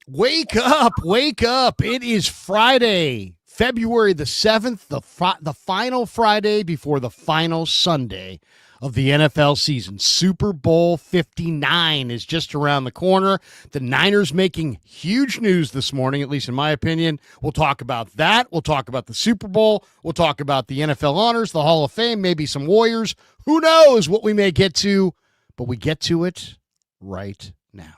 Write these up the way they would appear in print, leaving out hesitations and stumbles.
Wake up, wake up. It is Friday, February the 7th, the final Friday before the final Sunday of the NFL season. Super Bowl 59 is just around the corner. The Niners making huge news this morning, at least in my opinion. We'll talk about that. We'll talk about the Super Bowl. We'll talk about the NFL honors, the Hall of Fame, maybe some Warriors. Who knows what we may get to, but we get to it right now.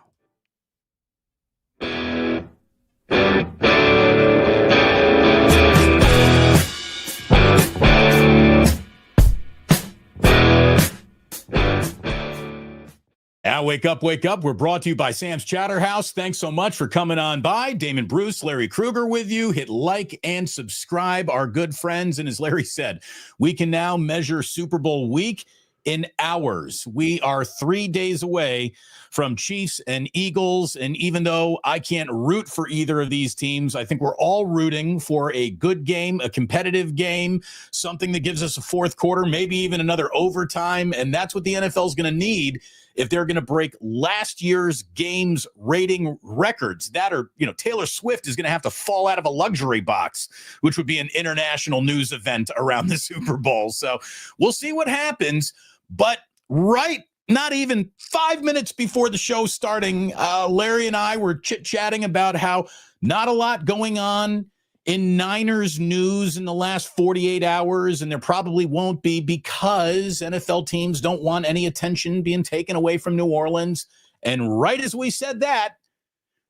Wake up, wake up. We're brought to you by Sam's Chowder House. Thanks so much for coming on by. Damon Bruce, Larry Krueger with you. Hit like and subscribe, our good friends. And as Larry said, we can now measure Super Bowl week in hours. We are 3 days away from Chiefs and Eagles. And even though I can't root for either of these teams, I think we're all rooting for a good game, a competitive game, something that gives us a fourth quarter, maybe even another overtime. And that's what the NFL is going to need if they're going to break last year's games rating records. That, or, Taylor Swift is going to have to fall out of a luxury box, which would be an international news event around the Super Bowl. So we'll see what happens. But not even 5 minutes before the show starting, Larry and I were chit-chatting about how not a lot going on in Niners news in the last 48 hours, and there probably won't be because NFL teams don't want any attention being taken away from New Orleans. And right as we said that,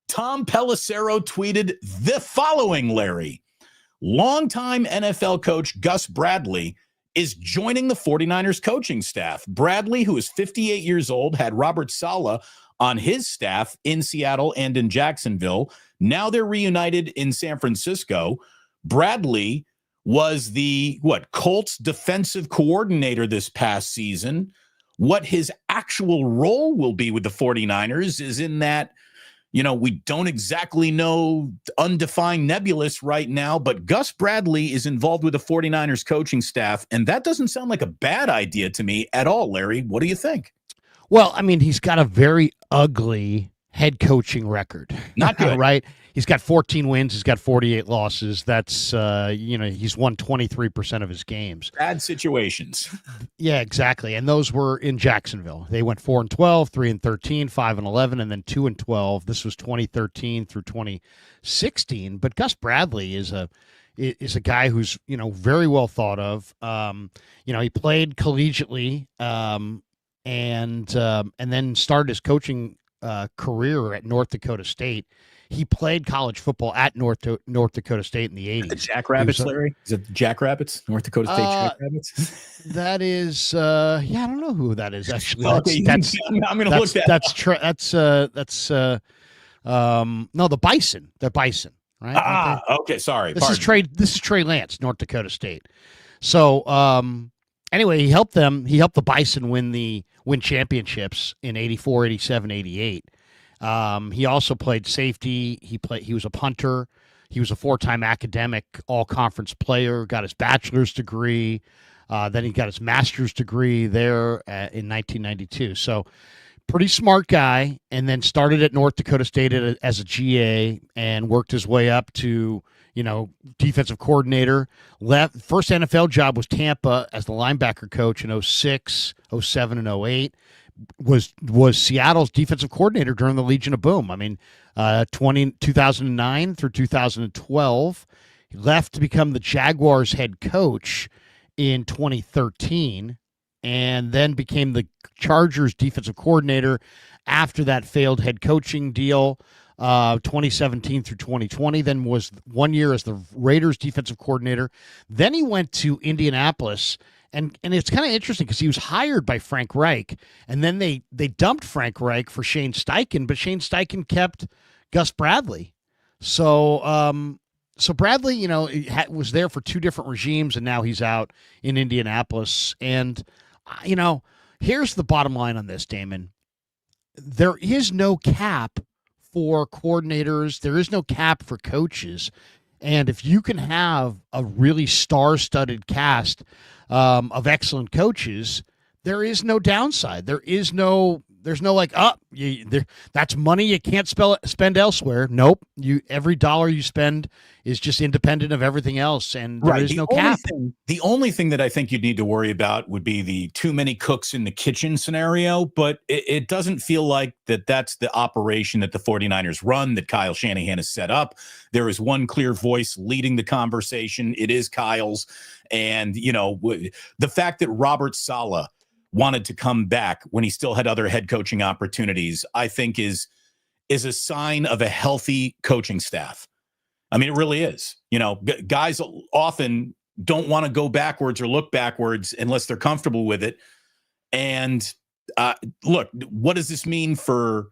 Tom Pelissero tweeted the following, Larry. Longtime NFL coach Gus Bradley is joining the 49ers coaching staff. Bradley, who is 58 years old, had Robert Saleh on his staff in Seattle and in Jacksonville. Now they're reunited in San Francisco. Bradley was the Colts defensive coordinator this past season. What his actual role will be with the 49ers is in that, we don't exactly know, undefined, nebulous right now, but Gus Bradley is involved with the 49ers coaching staff, and that doesn't sound like a bad idea to me at all, Larry. What do you think? Well, I mean, he's got a very ugly head coaching record. Not good. Right? He's got 14 wins. He's got 48 losses. That's, he's won 23% of his games. Bad situations. Yeah, exactly. And those were in Jacksonville. They went 4-12, 3-13, 5-11, and then 2-12. This was 2013 through 2016. But Gus Bradley is a guy who's, very well thought of. He played collegiately and then started his coaching career at North Dakota State. He played college football at North Dakota State in the 80s. The Jackrabbits, Larry? Is it Jackrabbits? North Dakota State Jackrabbits? That is, I don't know who that is, actually. I'm going to look that up. No, the Bison. The Bison, right? Okay, sorry. This is Trey Lance, North Dakota State. So, anyway, he helped the Bison win championships in 84, 87, 88. He also played safety. He was a punter. He was a 4-time academic all-conference player, got his bachelor's degree. Then he got his master's degree there in 1992. So pretty smart guy, and then started at North Dakota State as a GA and worked his way up to, defensive coordinator. First NFL job was Tampa as the linebacker coach in 06, 07, and 08. Was Seattle's defensive coordinator during the Legion of Boom. I mean, 2009 through 2012. He left to become the Jaguars head coach in 2013, and then became the Chargers defensive coordinator after that failed head coaching deal, 2017 through 2020. Then was 1 year as the Raiders defensive coordinator. Then he went to Indianapolis. And it's kind of interesting because he was hired by Frank Reich, and then they dumped Frank Reich for Shane Steichen, but Shane Steichen kept Gus Bradley. So Bradley, was there for two different regimes, and now he's out in Indianapolis. And, here's the bottom line on this, Damon. There is no cap for coordinators. There is no cap for coaches. And if you can have a really star-studded cast of excellent coaches, there is no downside. There is no there's no like, that's money you can't spend elsewhere. Nope. Every dollar you spend is just independent of everything else, and there is no cap. The only thing that I think you'd need to worry about would be the too many cooks in the kitchen scenario, but it doesn't feel like that's the operation that the 49ers run, that Kyle Shanahan has set up. There is one clear voice leading the conversation. It is Kyle's. And, the fact that Robert Saleh wanted to come back when he still had other head coaching opportunities, I think is a sign of a healthy coaching staff. I mean, it really is. Guys often don't want to go backwards or look backwards unless they're comfortable with it. And look, what does this mean for,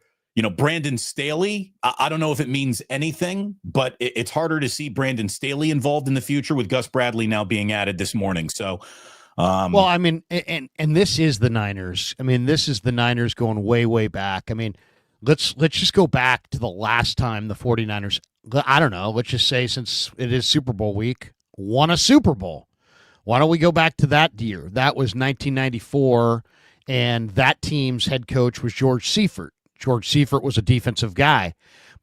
Brandon Staley? I don't know if it means anything, but it's harder to see Brandon Staley involved in the future with Gus Bradley now being added this morning. So, well, I mean, and this is the Niners. I mean, this is the Niners going way, way back. I mean, let's just go back to the last time the 49ers, I don't know, let's just say, since it is Super Bowl week, won a Super Bowl. Why don't we go back to that year? That was 1994, and that team's head coach was George Seifert. George Seifert was a defensive guy,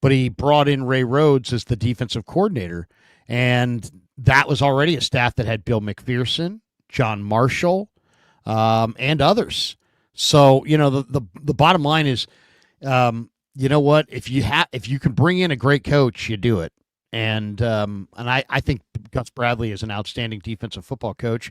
but he brought in Ray Rhodes as the defensive coordinator, and that was already a staff that had Bill McPherson, John Marshall, and others. So, the bottom line is, you know what? If you can bring in a great coach, you do it. And I think Gus Bradley is an outstanding defensive football coach.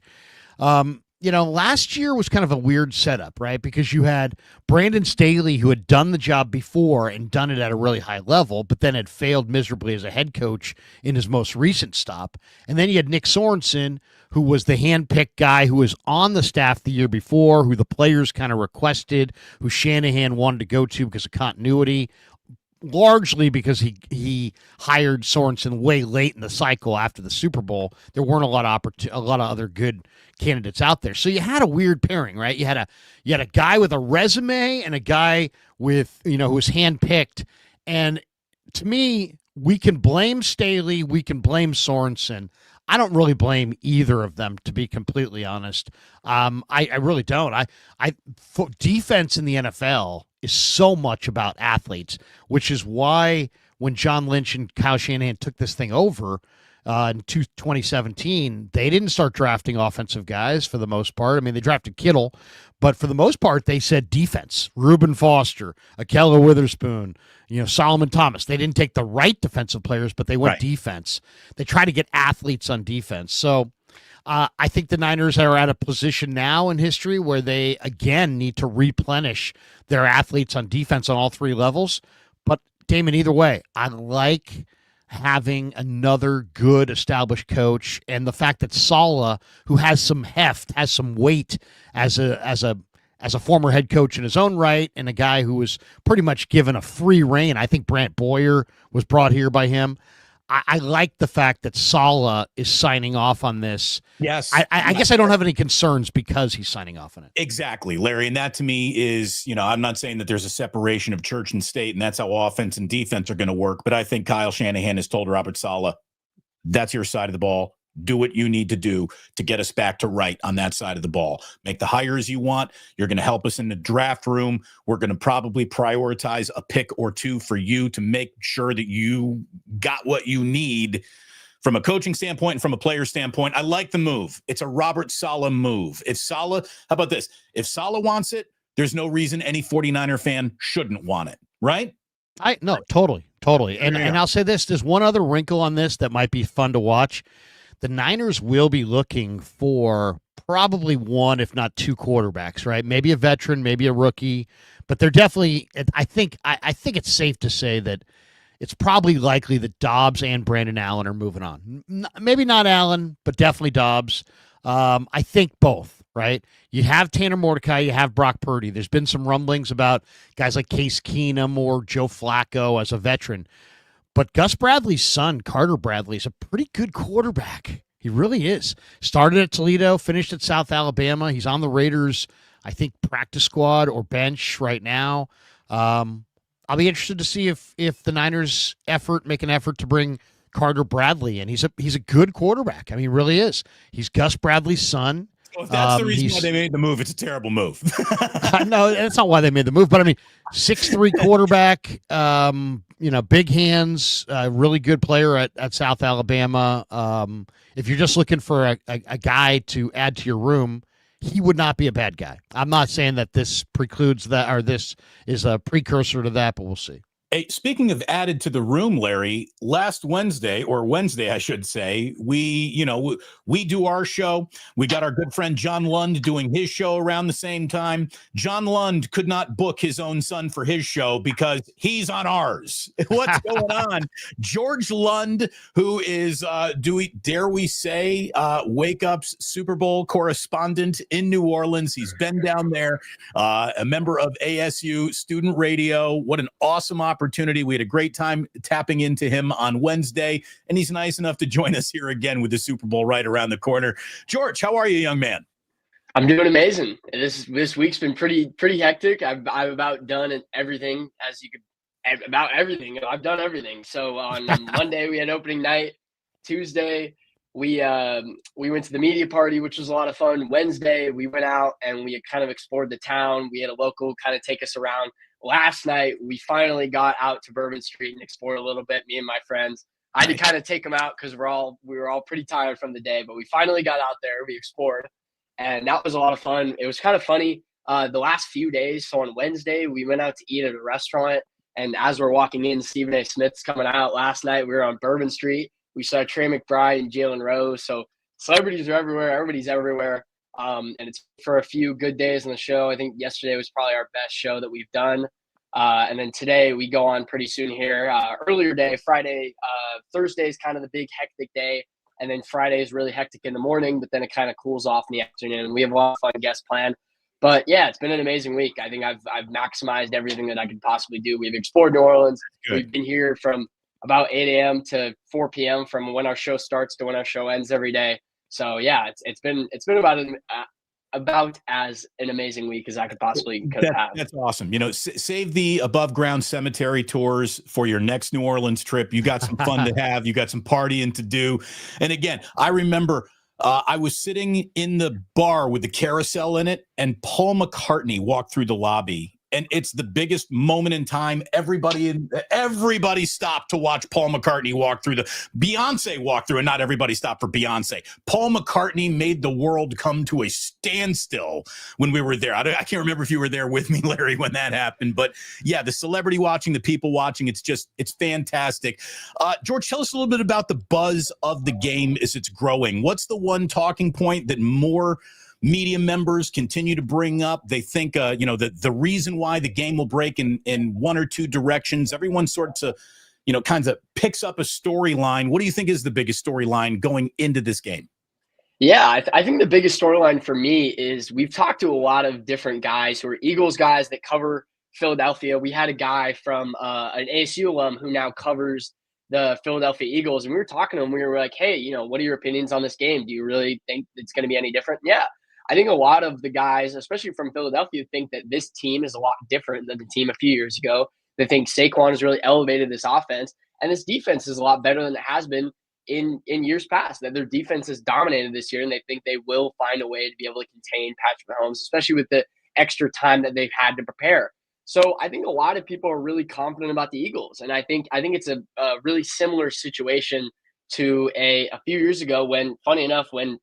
Last year was kind of a weird setup, right? Because you had Brandon Staley, who had done the job before and done it at a really high level, but then had failed miserably as a head coach in his most recent stop. And then you had Nick Sorensen, who was the hand-picked guy who was on the staff the year before, who the players kind of requested, who Shanahan wanted to go to because of continuity, largely because he hired Sorensen way late in the cycle after the Super Bowl. There weren't a lot of other good candidates out there. So you had a weird pairing, right? You had a guy with a resume and a guy with, who was handpicked. And to me, we can blame Staley, we can blame Sorensen. I don't really blame either of them, to be completely honest. I really don't. Defense in the NFL is so much about athletes, which is why when John Lynch and Kyle Shanahan took this thing over in 2017, they didn't start drafting offensive guys for the most part. I mean, they drafted Kittle, but for the most part, they said defense. Reuben Foster, Ahkello Witherspoon, Solomon Thomas. They didn't take the right defensive players, but they went defense. They try to get athletes on defense. So I think the Niners are at a position now in history where they, again, need to replenish their athletes on defense on all three levels. But, Damon, either way, I like having another good established coach, and the fact that Saleh, who has some heft, has some weight as a former head coach in his own right, and a guy who was pretty much given a free rein. I think Brant Boyer was brought here by him. I like the fact that Saleh is signing off on this. Yes. I guess I don't have any concerns because he's signing off on it. Exactly, Larry. And that to me is, I'm not saying that there's a separation of church and state, and that's how offense and defense are going to work. But I think Kyle Shanahan has told Robert Saleh, that's your side of the ball. Do what you need to do to get us back to right on that side of the ball. Make the hires you want. You're going to help us in the draft room. We're going to probably prioritize a pick or two for you to make sure that you got what you need from a coaching standpoint and from a player standpoint. I like the move. It's a Robert Saleh move. How about this? If Saleh wants it, there's no reason any 49er fan shouldn't want it, right? No, totally. And I'll say this, there's one other wrinkle on this that might be fun to watch. The Niners will be looking for probably one, if not two quarterbacks, right? Maybe a veteran, maybe a rookie, but they're definitely, I think it's safe to say that it's probably likely that Dobbs and Brandon Allen are moving on. Maybe not Allen, but definitely Dobbs. I think both, right? You have Tanner Mordecai, you have Brock Purdy. There's been some rumblings about guys like Case Keenum or Joe Flacco as a veteran. But Gus Bradley's son, Carter Bradley, is a pretty good quarterback. He really is. Started at Toledo, finished at South Alabama. He's on the Raiders, I think, practice squad or bench right now. I'll be interested to see if the Niners make an effort to bring Carter Bradley in. He's a good quarterback. I mean, he really is. He's Gus Bradley's son. So if that's the reason why He's they made the move, it's a terrible move. no, that's not why they made the move. But I mean, 6'3" quarterback, big hands, really good player at South Alabama. If you're just looking for a guy to add to your room, he would not be a bad guy. I'm not saying that this precludes that or this is a precursor to that, but we'll see. Hey, speaking of added to the room, Larry, last Wednesday, I should say, we do our show. We got our good friend John Lund doing his show around the same time. John Lund could not book his own son for his show because he's on ours. What's going on? George Lund, who is, dare we say, Wake Up's Super Bowl correspondent in New Orleans. He's been down there, a member of ASU Student Radio. What an awesome opportunity. We had a great time tapping into him on Wednesday, and he's nice enough to join us here again with the Super Bowl right around the corner. George, how are you, young man? I'm doing amazing. This week's been pretty hectic. I've about done everything about everything. I've done everything. So on Monday we had opening night. Tuesday we went to the media party, which was a lot of fun. Wednesday we went out and we kind of explored the town. We had a local kind of take us around. Last night, we finally got out to Bourbon Street and explored a little bit, me and my friends. I had to kind of take them out because we were all pretty tired from the day, but we finally got out there. We explored, and that was a lot of fun. It was kind of funny the last few days. So on Wednesday, we went out to eat at a restaurant, and as we're walking in, Stephen A. Smith's coming out. Last night, we were on Bourbon Street. We saw Trey McBride and Jalen Rose. So celebrities are everywhere. Everybody's everywhere. And it's for a few good days on the show. I think yesterday was probably our best show that we've done. And then today we go on pretty soon here. Earlier day, Friday, Thursday is kind of the big hectic day. And then Friday is really hectic in the morning, but then it kind of cools off in the afternoon. We have a lot of fun guests planned. But yeah, it's been an amazing week. I think I've maximized everything that I could possibly do. We've explored New Orleans. We've been here from about 8 a.m. to 4 p.m. from when our show starts to when our show ends every day. So yeah, it's been about as an amazing week as I could possibly have. That's awesome. Save the above ground cemetery tours for your next New Orleans trip. You got some fun to have. You got some partying to do. And again, I remember I was sitting in the bar with the carousel in it, and Paul McCartney walked through the lobby. And it's the biggest moment in time. Everybody stopped to watch Paul McCartney walk through. Beyonce walked through, and not everybody stopped for Beyonce. Paul McCartney made the world come to a standstill when we were there. I can't remember if you were there with me, Larry, when that happened. But yeah, the celebrity watching, the people watching, it's fantastic. George, tell us a little bit about the buzz of the game as it's growing. What's the one talking point that more media members continue to bring up? They think, the reason why the game will break in one or two directions. Everyone sorts of, kinds of picks up a storyline. What do you think is the biggest storyline going into this game? Yeah, I think the biggest storyline for me is we've talked to a lot of different guys who are Eagles guys that cover Philadelphia. We had a guy from an ASU alum who now covers the Philadelphia Eagles, and we were talking to him. We were like, hey, what are your opinions on this game? Do you really think it's going to be any different? Yeah. I think a lot of the guys, especially from Philadelphia, think that this team is a lot different than the team a few years ago. They think Saquon has really elevated this offense, and this defense is a lot better than it has been in years past. That their defense has dominated this year, and they think they will find a way to be able to contain Patrick Mahomes, especially with the extra time that they've had to prepare. So I think a lot of people are really confident about the Eagles, and I think it's a really similar situation to a few years ago when, funny enough, when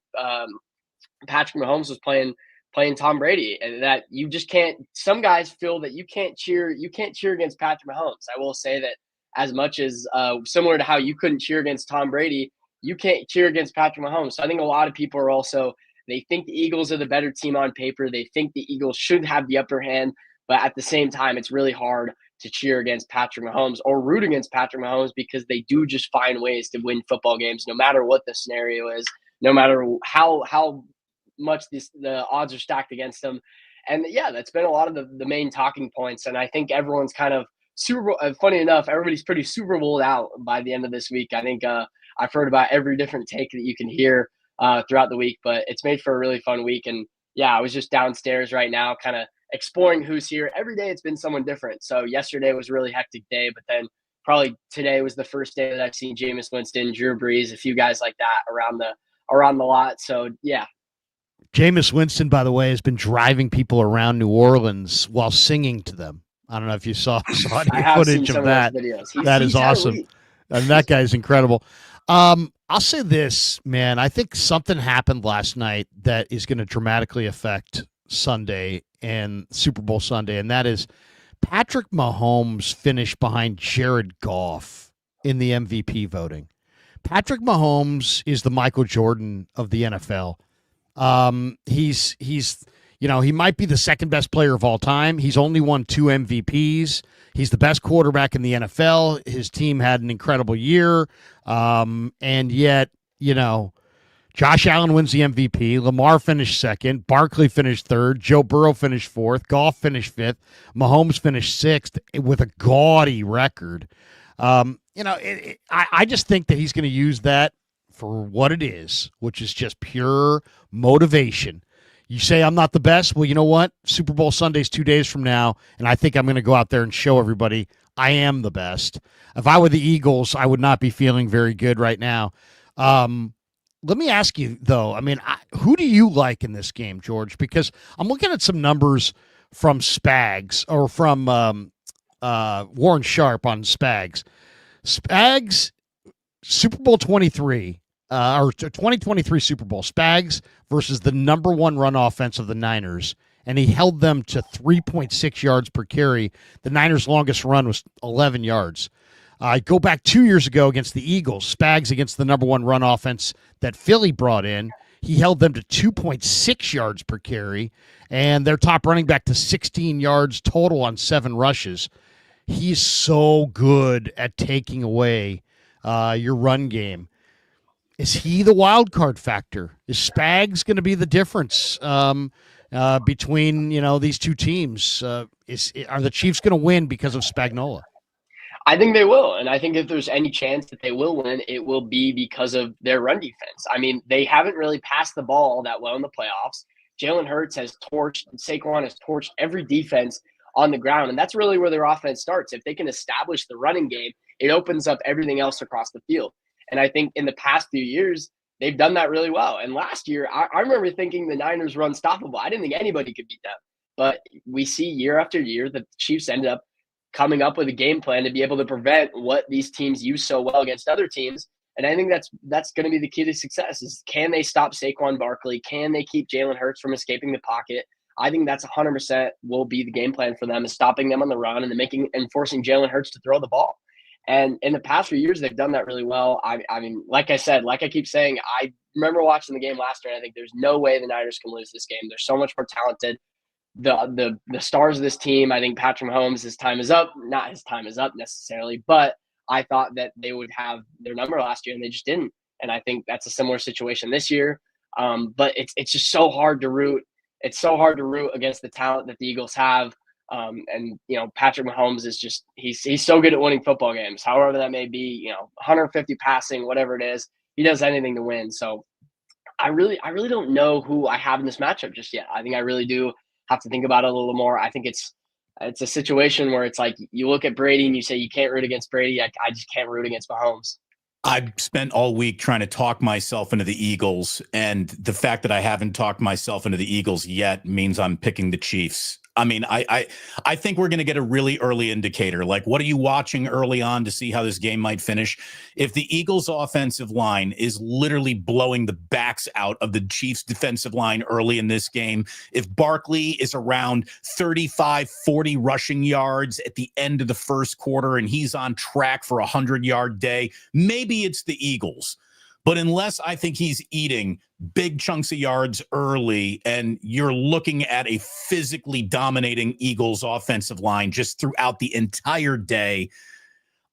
Patrick Mahomes was playing Tom Brady, and that you just can't. Some guys feel that you can't cheer against Patrick Mahomes. I will say that as much as similar to how you couldn't cheer against Tom Brady, you can't cheer against Patrick Mahomes. So I think a lot of people are also, they think the Eagles are the better team on paper. They think the Eagles should have the upper hand, but at the same time, it's really hard to cheer against Patrick Mahomes or root against Patrick Mahomes because they do just find ways to win football games, no matter what the scenario is, no matter how much the odds are stacked against them. And yeah, that's been a lot of the main talking points. And I think everyone's kind of funny enough, everybody's pretty Super Bowled out by the end of this week. I think I've heard about every different take that you can hear throughout the week, but it's made for a really fun week. And yeah, I was just downstairs right now, kind of exploring who's here. Every day it's been someone different. So yesterday was a really hectic day, but then probably today was the first day that I've seen Jameis Winston, Drew Brees, a few guys like that around the lot. So yeah. Jameis Winston, by the way, has been driving people around New Orleans while singing to them. I don't know if you saw I any have seen footage some of of those that. videos. That is He's had awesome. elite. And that guy's incredible. I'll say this, man. I think something happened last night that is going to dramatically affect Sunday and Super Bowl Sunday, and that is Patrick Mahomes finished behind Jared Goff in the MVP voting. Patrick Mahomes is the Michael Jordan of the NFL. He's he might be the second best player of all time. He's only won 2 MVPs. He's the best quarterback in the NFL. His team had an incredible year. And yet, Josh Allen wins the MVP. Lamar finished second. Barkley finished third. Joe Burrow finished fourth. Goff finished fifth. Mahomes finished sixth with a gaudy record. I just think that he's going to use that for what it is, which is just pure motivation. You say I'm not the best. Well, you know what? Super Bowl Sunday's 2 days from now, and I think I'm going to go out there and show everybody I am the best. If I were the Eagles, I would not be feeling very good right now. Let me ask you, though, who do you like in this game, George? Because I'm looking at some numbers from Spags or from Warren Sharp on Spags. Spags, Super Bowl 23, or 2023 Super Bowl, Spags versus the number 1 run offense of the Niners, and he held them to 3.6 yards per carry. The Niners' longest run was 11 yards. Go back 2 years ago against the Eagles, Spags against the number 1 run offense that Philly brought in. He held them to 2.6 yards per carry, and their top running back to 16 yards total on 7 rushes. He's so good at taking away your run game. Is he the wild card factor? Is Spags going to be the difference between these two teams? Are the Chiefs going to win because of Spagnuolo? I think they will. And I think if there's any chance that they will win, it will be because of their run defense. They haven't really passed the ball that well in the playoffs. Jalen Hurts has torched, Saquon has torched every defense on the ground. And that's really where their offense starts. If they can establish the running game, it opens up everything else across the field. And I think in the past few years, they've done that really well. And last year, I remember thinking the Niners were unstoppable. I didn't think anybody could beat them. But we see year after year that the Chiefs ended up coming up with a game plan to be able to prevent what these teams use so well against other teams. And I think that's going to be the key to success is, can they stop Saquon Barkley? Can they keep Jalen Hurts from escaping the pocket? I think that's 100% will be the game plan for them, is stopping them on the run and forcing Jalen Hurts to throw the ball. And in the past few years, they've done that really well. Like I keep saying, I remember watching the game last year, and I think there's no way the Niners can lose this game. They're so much more talented. The stars of this team, I think Patrick Mahomes, his time is up. Not his time is up necessarily, but I thought that they would have their number last year, and they just didn't. And I think that's a similar situation this year. But it's just so hard to root. It's so hard to root against the talent that the Eagles have. Patrick Mahomes is just he's so good at winning football games. However that may be, 150 passing, whatever it is, he does anything to win. So I really don't know who I have in this matchup just yet. I think I really do have to think about it a little more. I think it's a situation where it's like you look at Brady and you say you can't root against Brady. I just can't root against Mahomes. I've spent all week trying to talk myself into the Eagles, and the fact that I haven't talked myself into the Eagles yet means I'm picking the Chiefs. I think we're going to get a really early indicator. Like, what are you watching early on to see how this game might finish? If the Eagles' offensive line is literally blowing the backs out of the Chiefs' defensive line early in this game, if Barkley is around 35, 40 rushing yards at the end of the first quarter and he's on track for a 100-yard day, maybe it's the Eagles. But unless I think he's eating big chunks of yards early and you're looking at a physically dominating Eagles offensive line just throughout the entire day,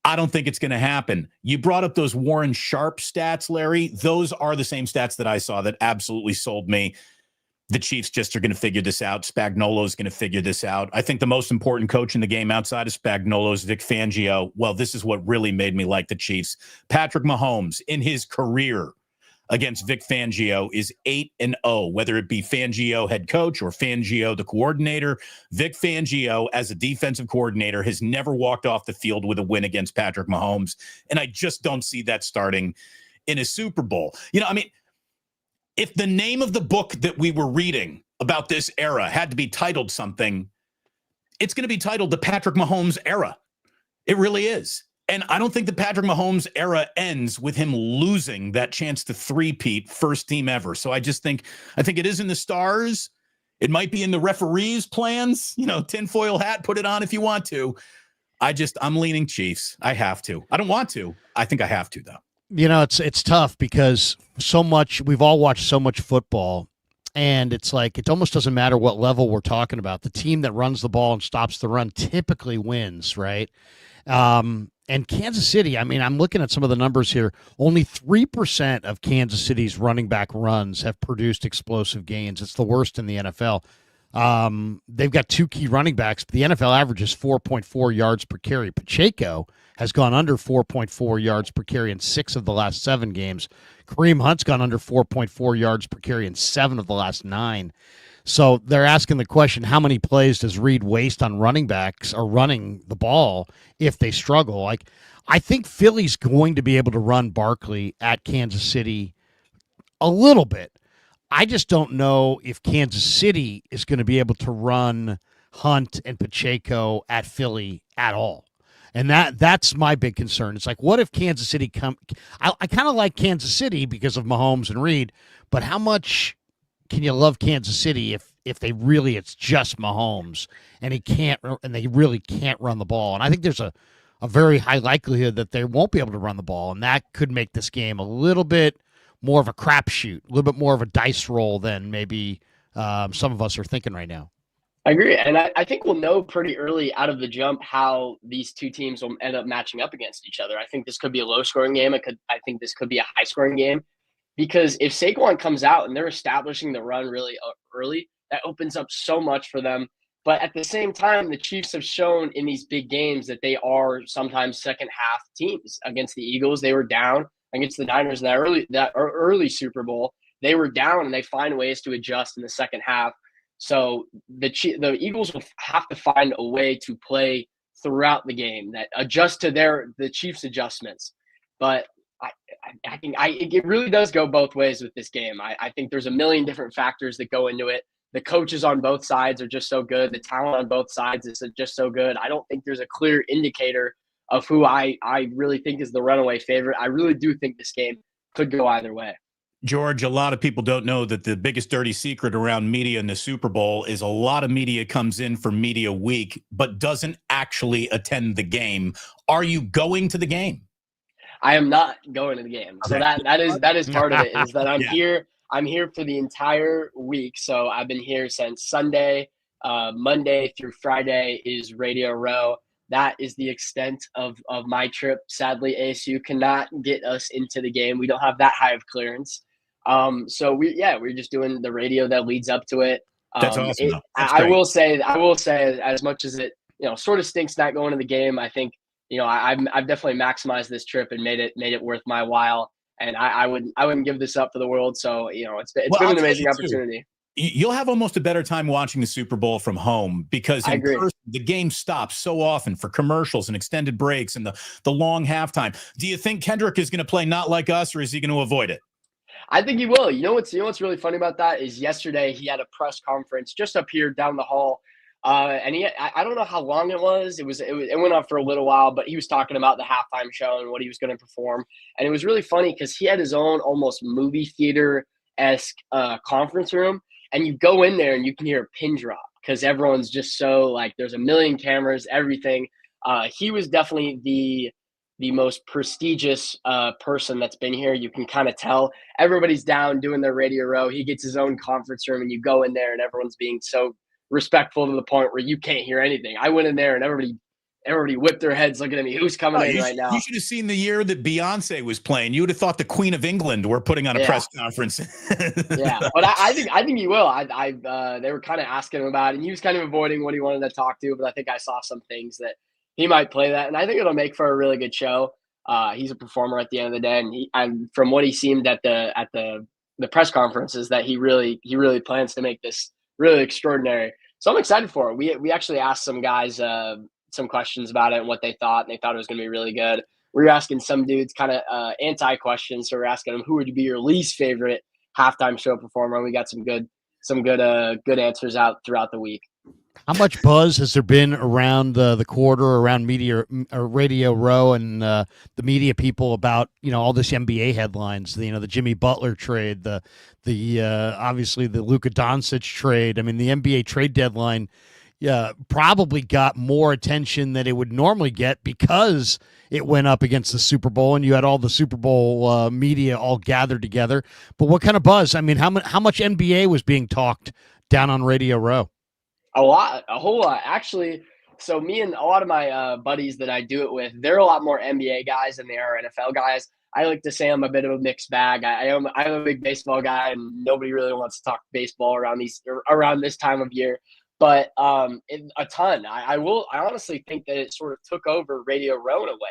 I don't think it's going to happen. You brought up those Warren Sharp stats, Larry. Those are the same stats that I saw that absolutely sold me. The Chiefs just are going to figure this out. Spagnuolo is going to figure this out. I think the most important coach in the game outside of Spagnuolo is Vic Fangio. Well, this is what really made me like the Chiefs. Patrick Mahomes, in his career against Vic Fangio, is 8-0, whether it be Fangio head coach or Fangio the coordinator. Vic Fangio, as a defensive coordinator, has never walked off the field with a win against Patrick Mahomes. And I just don't see that starting in a Super Bowl. if the name of the book that we were reading about this era had to be titled something, it's going to be titled The Patrick Mahomes Era. It really is. And I don't think the Patrick Mahomes era ends with him losing that chance to three-peat first team ever. So I think it is in the stars. It might be in the referees' plans, tinfoil hat, put it on if you want to. I'm leaning Chiefs. I have to. I don't want to. I think I have to, though. It's tough because we've all watched so much football, and it's like it almost doesn't matter what level we're talking about. The team that runs the ball and stops the run typically wins, right? And Kansas City, I'm looking at some of the numbers here. Only 3% of Kansas City's running back runs have produced explosive gains. It's the worst in the NFL. They've got two key running backs, but the NFL average is 4.4 yards per carry. Pacheco has gone under 4.4 yards per carry in 6 of the last 7 games. Kareem Hunt's gone under 4.4 yards per carry in 7 of the last 9. So they're asking the question, how many plays does Reed waste on running backs or running the ball if they struggle? I think Philly's going to be able to run Barkley at Kansas City a little bit. I just don't know if Kansas City is going to be able to run Hunt and Pacheco at Philly at all. And that's my big concern. It's like, what if Kansas City I kind of like Kansas City because of Mahomes and Reed, but how much can you love Kansas City if it's just Mahomes and they really can't run the ball? And I think there's a very high likelihood that they won't be able to run the ball, and that could make this game a little bit more of a crapshoot, a little bit more of a dice roll than maybe some of us are thinking right now. I agree, and I think we'll know pretty early out of the jump how these two teams will end up matching up against each other. I think this could be a low-scoring game. I think this could be a high-scoring game. Because if Saquon comes out and they're establishing the run really early, that opens up so much for them. But at the same time, the Chiefs have shown in these big games that they are sometimes second half teams. Against the Eagles, they were down. Against the Niners in that early Super Bowl, they were down and they find ways to adjust in the second half. So the Eagles will have to find a way to play throughout the game that adjust to the Chiefs' adjustments. But I think it really does go both ways with this game. I think there's a million different factors that go into it. The coaches on both sides are just so good. The talent on both sides is just so good. I don't think there's a clear indicator of who I really think is the runaway favorite. I really do think this game could go either way. George, a lot of people don't know that the biggest dirty secret around media in the Super Bowl is a lot of media comes in for media week, but doesn't actually attend the game. Are you going to the game? I am not going to the game. So okay. that is part of it, is that I'm Yeah. here. I'm here for the entire week. So I've been here since Sunday. Monday through Friday is Radio Row. That is the extent of my trip. Sadly, ASU cannot get us into the game. We don't have that high of clearance. So we're just doing the radio that leads up to it. That's awesome. I will say as much as it sort of stinks not going to the game, I think I've definitely maximized this trip and made it worth my while. And I wouldn't give this up for the world. So it's been an amazing opportunity. You'll have almost a better time watching the Super Bowl from home because in person, the game stops so often for commercials and extended breaks and the long halftime. Do you think Kendrick is going to play Not Like Us, or is he going to avoid it? I think he will. You know what's really funny about that is yesterday he had a press conference just up here down the hall. And I don't know how long it was. It went on for a little while, but he was talking about the halftime show and what he was going to perform. And it was really funny because he had his own almost movie theater-esque conference room. And you go in there and you can hear a pin drop because everyone's just so like there's a million cameras, everything. He was definitely the most prestigious person that's been here. You can kind of tell everybody's down doing their Radio Row. He gets his own conference room and you go in there and everyone's being so respectful to the point where you can't hear anything. I went in there and everybody whipped their heads looking at me. Who's coming in right now? You should have seen the year that Beyonce was playing. You would have thought the Queen of England were putting on a press conference. Yeah, but I think he will. They were kind of asking him about it, and he was kind of avoiding what he wanted to talk to. But I think I saw some things that he might play that, and I think it'll make for a really good show. He's a performer at the end of the day, and from what he seemed at the press conferences, that he really plans to make this really extraordinary. So I'm excited for it. We actually asked some guys some questions about it and what they thought, and they thought it was going to be really good. We were asking some dudes kind of anti-questions, so we're asking them who would be your least favorite halftime show performer. We got some good answers out throughout the week. How much buzz has there been around the quarter, around media or Radio Row and the media people about all this NBA headlines? The Jimmy Butler trade, the obviously the Luka Doncic trade. I mean, the NBA trade deadline probably got more attention than it would normally get because it went up against the Super Bowl and you had all the Super Bowl media all gathered together. But what kind of buzz? I mean, how much NBA was being talked down on Radio Row? A whole lot, actually. So me and a lot of my buddies that I do it with, they're a lot more NBA guys than they are NFL guys. I like to say I'm a bit of a mixed bag. I'm a big baseball guy, and nobody really wants to talk baseball around this time of year. But a ton. I honestly think that it sort of took over Radio Row in a way.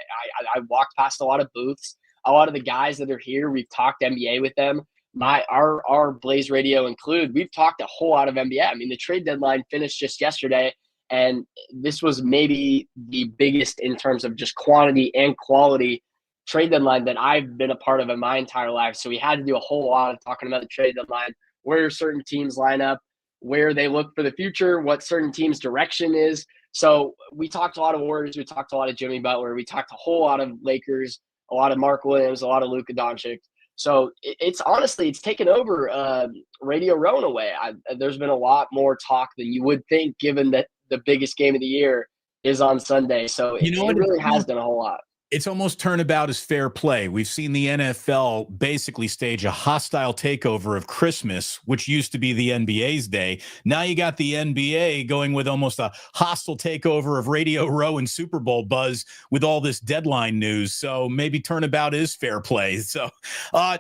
I walked past a lot of booths. A lot of the guys that are here, we've talked NBA with them. Our Blaze Radio included, we've talked a whole lot of NBA. I mean, the trade deadline finished just yesterday, and this was maybe the biggest in terms of just quantity and quality trade deadline that I've been a part of in my entire life. So we had to do a whole lot of talking about the trade deadline, where certain teams line up, where they look for the future, what certain teams' direction is. So we talked a lot of Warriors, we talked a lot of Jimmy Butler, we talked a whole lot of Lakers, a lot of Mark Williams, a lot of Luka Doncic. So it's honestly, it's taken over Radio Row in a way. There's been a lot more talk than you would think, given that the biggest game of the year is on Sunday. So it really has done a whole lot. It's almost turnabout as fair play. We've seen the NFL basically stage a hostile takeover of Christmas, which used to be the NBA's day. Now you got the NBA going with almost a hostile takeover of Radio Row and Super Bowl buzz with all this deadline news. So maybe turnabout is fair play. So,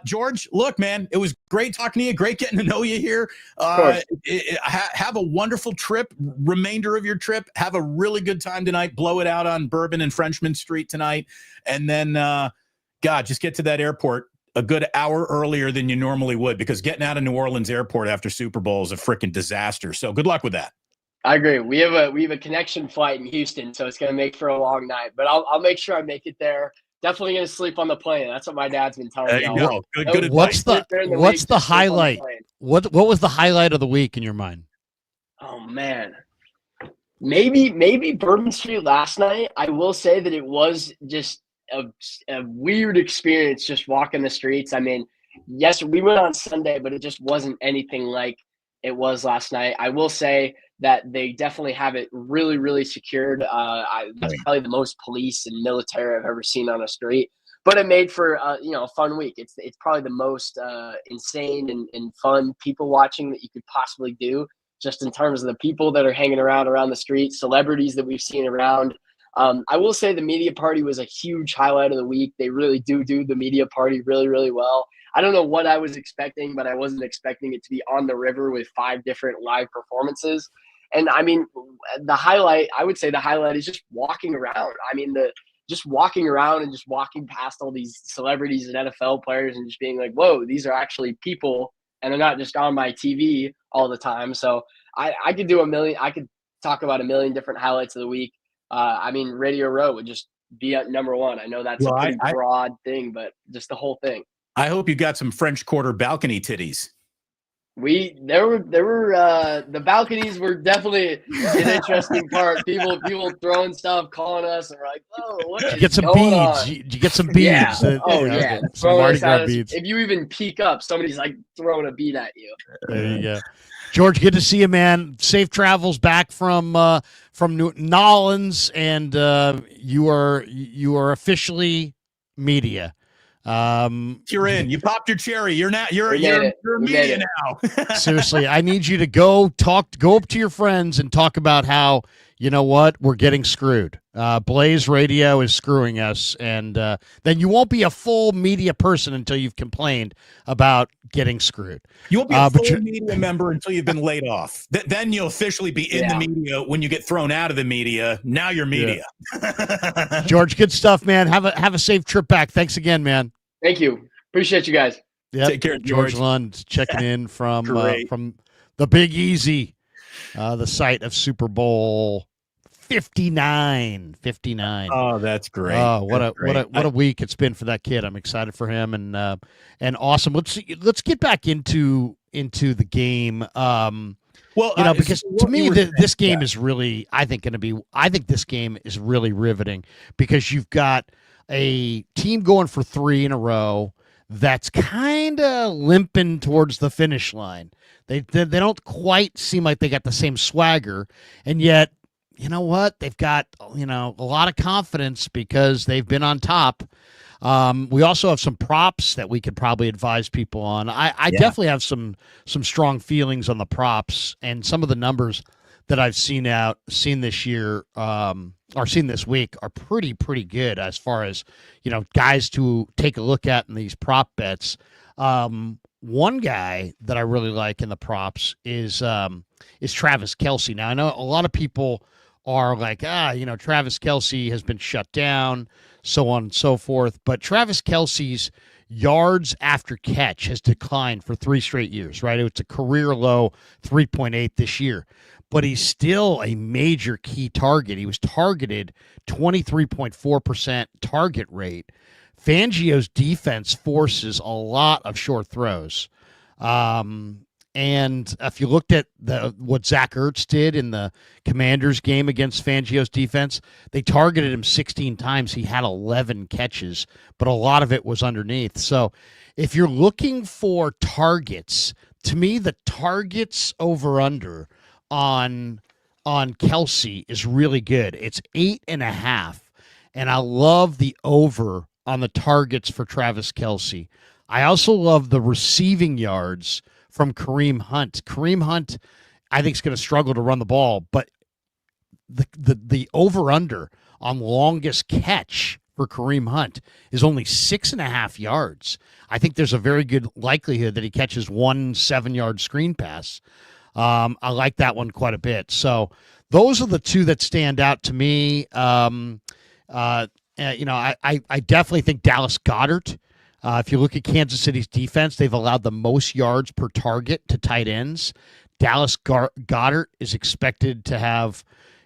George, look, man, it was great talking to you. Great getting to know you here. Have a wonderful trip, remainder of your trip. Have a really good time tonight. Blow it out on Bourbon and Frenchman Street tonight. And then, just get to that airport a good hour earlier than you normally would, because getting out of New Orleans airport after Super Bowl is a freaking disaster. So good luck with that. I agree. We have a connection flight in Houston, so it's going to make for a long night. But I'll make sure I make it there. Definitely going to sleep on the plane. That's what my dad's been telling me. Good advice. What's the highlight? What was the highlight of the week in your mind? Oh man. Maybe Bourbon Street last night. I will say that it was just a weird experience just walking the streets. I mean, yes, we went on Sunday, but it just wasn't anything like it was last night. I will say that they definitely have it really, really secured. That's probably the most police and military I've ever seen on a street. But it made for a fun week. It's probably the most insane and fun people watching that you could possibly do, just in terms of the people that are hanging around the street, celebrities that we've seen around. I will say the media party was a huge highlight of the week. They really do the media party really, really well. I don't know what I was expecting, but I wasn't expecting it to be on the river with 5 different live performances. And I mean, I would say the highlight is just walking around. I mean, just walking around and just walking past all these celebrities and NFL players and just being like, whoa, these are actually people, and they're not just on my TV all the time. So I could talk about a million different highlights of the week. I mean, Radio Row would just be at number one. I know that's a pretty broad thing, but just the whole thing. I hope you got some French Quarter balcony titties. There were the balconies were definitely an interesting part. People throwing stuff, calling us, and we're like, "Oh, what is get some going beads? on?" You get some beads. Yeah. Some Mardi Gras beads. If you even peek up, somebody's like throwing a bead at you. There you go. George, good to see you, man. Safe travels back from New Orleans, and you are officially media. You're in. You popped your cherry. You're media now. Seriously, I need you to go up to your friends and talk about how, you know what, we're getting screwed. Blaze Radio is screwing us, and then you won't be a full media person until you've complained about getting screwed. You won't be a full media member until you've been laid off. Then you'll officially be in the media when you get thrown out of the media. Now you're media. Yeah. George, good stuff, man. Have a safe trip back. Thanks again, man. Thank you. Appreciate you guys. Yep. Take care, George Lund checking in from the Big Easy, the site of Super Bowl 59. Oh, that's great. Oh, what That's a what a great. what a week it's been for that kid. I'm excited for him and awesome. Let's get back into the game. Well, Because so to what you me were saying, this game yeah. is really I think this game is really riveting because you've got a team going for 3 in a row that's kind of limping towards the finish line. They don't quite seem like they got the same swagger, and yet you know what? They've got a lot of confidence because they've been on top. We also have some props that we could probably advise people on. I Yeah. definitely have some strong feelings on the props and some of the numbers that I've seen this year, or seen this week are pretty good as far as guys to take a look at in these prop bets. One guy that I really like in the props is Travis Kelce. Now I know a lot of people are like, Travis Kelce has been shut down, so on and so forth. But Travis Kelce's yards after catch has declined for 3 straight years, right? It's a career low 3.8 this year. But he's still a major key target. He was targeted 23.4% target rate. Fangio's defense forces a lot of short throws. And if you looked at what Zach Ertz did in the Commanders game against Fangio's defense, they targeted him 16 times. He had 11 catches, but a lot of it was underneath. So if you're looking for targets, to me, the targets over under on Kelce is really good. It's 8.5, and I love the over on the targets for Travis Kelce. I also love the receiving yards from Kareem Hunt. Kareem Hunt, I think, is going to struggle to run the ball, but the over under on longest catch for Kareem Hunt is only 6.5 yards. I think there's a very good likelihood that he catches 1 7-yard screen pass. I like that one quite a bit. So those are the two that stand out to me. I definitely think Dallas Goedert. If you look at Kansas City's defense, they've allowed the most yards per target to tight ends. Dallas Goedert is expected to have,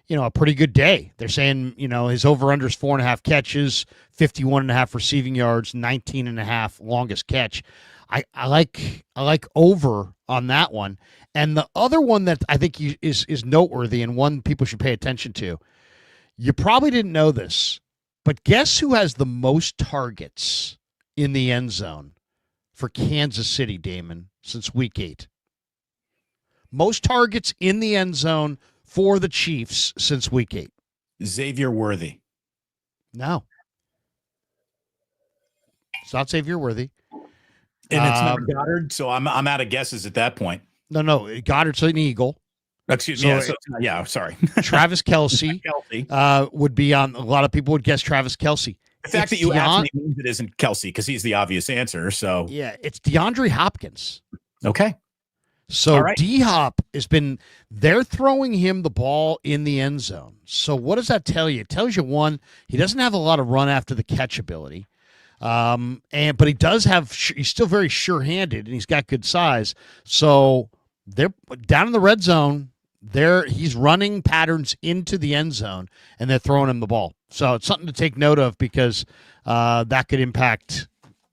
a pretty good day. They're saying, his over-under is 4.5 catches, 51.5 receiving yards, 19.5 longest catch. I like over on that one. And the other one that I think is noteworthy and one people should pay attention to, you probably didn't know this, but guess who has the most targets in the end zone for Kansas City, Damon, since week 8? Most targets in the end zone for the Chiefs since week 8. Xavier Worthy. No. It's not Xavier Worthy. And it's not Goddard, so I'm out of guesses at that point. No. Goddard's an Eagle. Excuse me. Sorry. Travis Kelce, would be on. A lot of people would guess Travis Kelce. The fact that you asked me means it isn't Kelce because he's the obvious answer. So yeah, it's DeAndre Hopkins. Okay. So right. D-Hop they're throwing him the ball in the end zone. So what does that tell you? It tells you, one, he doesn't have a lot of run after the catch ability. But he does he's still very sure-handed and he's got good size. So they're down in the red zone. He's running patterns into the end zone and they're throwing him the ball. So it's something to take note of because that could impact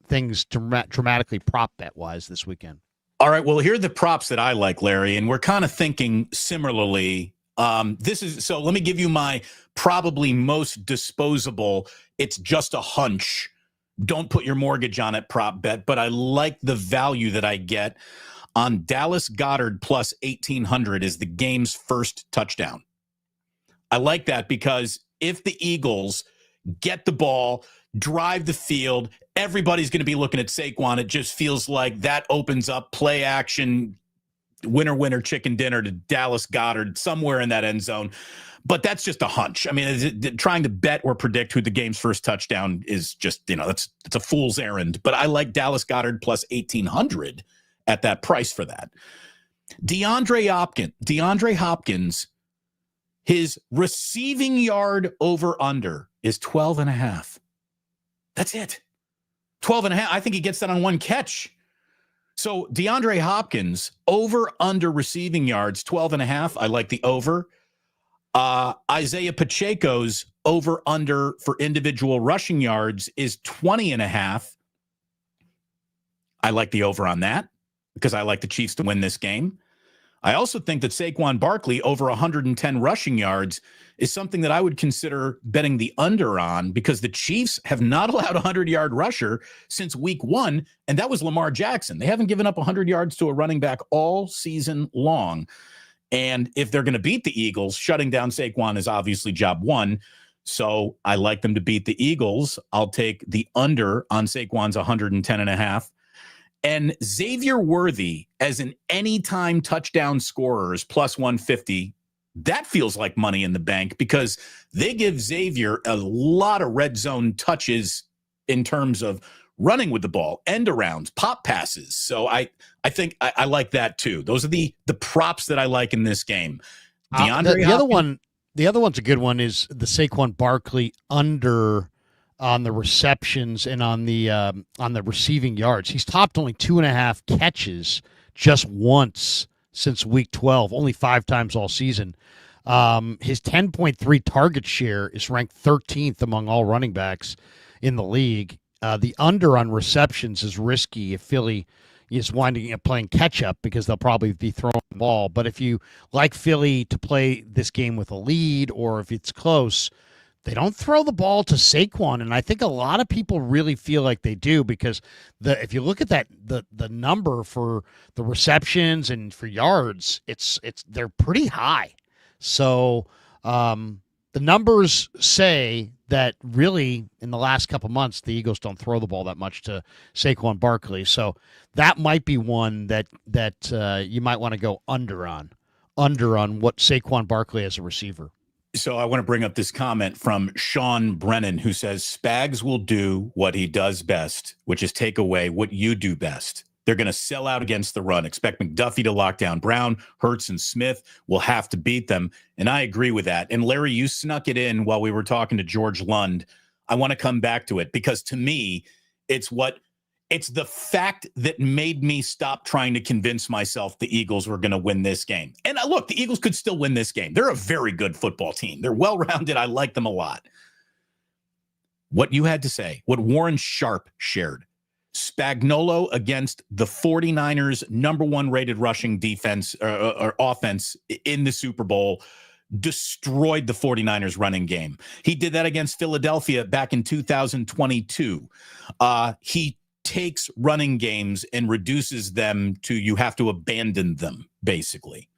things dramatically prop bet wise this weekend. All right. Well, here are the props that I like, Larry, and we're kind of thinking similarly. So let me give you my probably most disposable. It's just a hunch. Don't put your mortgage on it prop bet, but I like the value that I get on Dallas Goedert plus 1,800 is the game's first touchdown. I like that because if the Eagles get the ball, drive the field, everybody's going to be looking at Saquon. It just feels like that opens up play action, winner, chicken dinner to Dallas Goedert somewhere in that end zone. But that's just a hunch. I mean, trying to bet or predict who the game's first touchdown is just, it's a fool's errand. But I like Dallas Goedert plus 1,800 at that price for that. DeAndre Hopkins, his receiving yard over under is 12.5. That's it. 12.5. I think he gets that on one catch. So DeAndre Hopkins over under receiving yards, 12.5. I like the over. Isaiah Pacheco's over under for individual rushing yards is 20.5. I like the over on that because I like the Chiefs to win this game. I also think that Saquon Barkley over 110 rushing yards is something that I would consider betting the under on because the Chiefs have not allowed a 100-yard rusher since week 1, and that was Lamar Jackson. They haven't given up 100 yards to a running back all season long. And if they're going to beat the Eagles, shutting down Saquon is obviously job one. So I like them to beat the Eagles. I'll take the under on Saquon's 110.5. And Xavier Worthy as an anytime touchdown scorer is plus 150. That feels like money in the bank because they give Xavier a lot of red zone touches in terms of running with the ball, end arounds, pop passes. So I think I like that too. Those are the props that I like in this game. The other one's a good one is the Saquon Barkley under on the receptions and on the receiving yards. He's topped only 2.5 catches just once since week 12, only 5 times all season. His 10.3 target share is ranked 13th among all running backs in the league. The under on receptions is risky if Philly is winding up playing catch up because they'll probably be throwing the ball. But if you like Philly to play this game with a lead or if it's close, they don't throw the ball to Saquon, and I think a lot of people really feel like they do because if you look at the number for the receptions and for yards, they're pretty high. So the numbers say that really in the last couple months the Eagles don't throw the ball that much to Saquon Barkley. So that might be one that you might want to go under on what Saquon Barkley as a receiver. So I want to bring up this comment from Sean Brennan, who says Spags will do what he does best, which is take away what you do best. They're going to sell out against the run. Expect McDuffie to lock down Brown. Hurts and Smith will have to beat them. And I agree with that. And Larry, you snuck it in while we were talking to George Lund. I want to come back to it because to me, it's the fact that made me stop trying to convince myself the Eagles were going to win this game. And look, the Eagles could still win this game. They're a very good football team. They're well-rounded. I like them a lot. What you had to say, what Warren Sharp shared, Spagnuolo against the 49ers' number 1 rated rushing defense or offense in the Super Bowl destroyed the 49ers running game. He did that against Philadelphia back in 2022. He takes running games and reduces them to you have to abandon them, basically.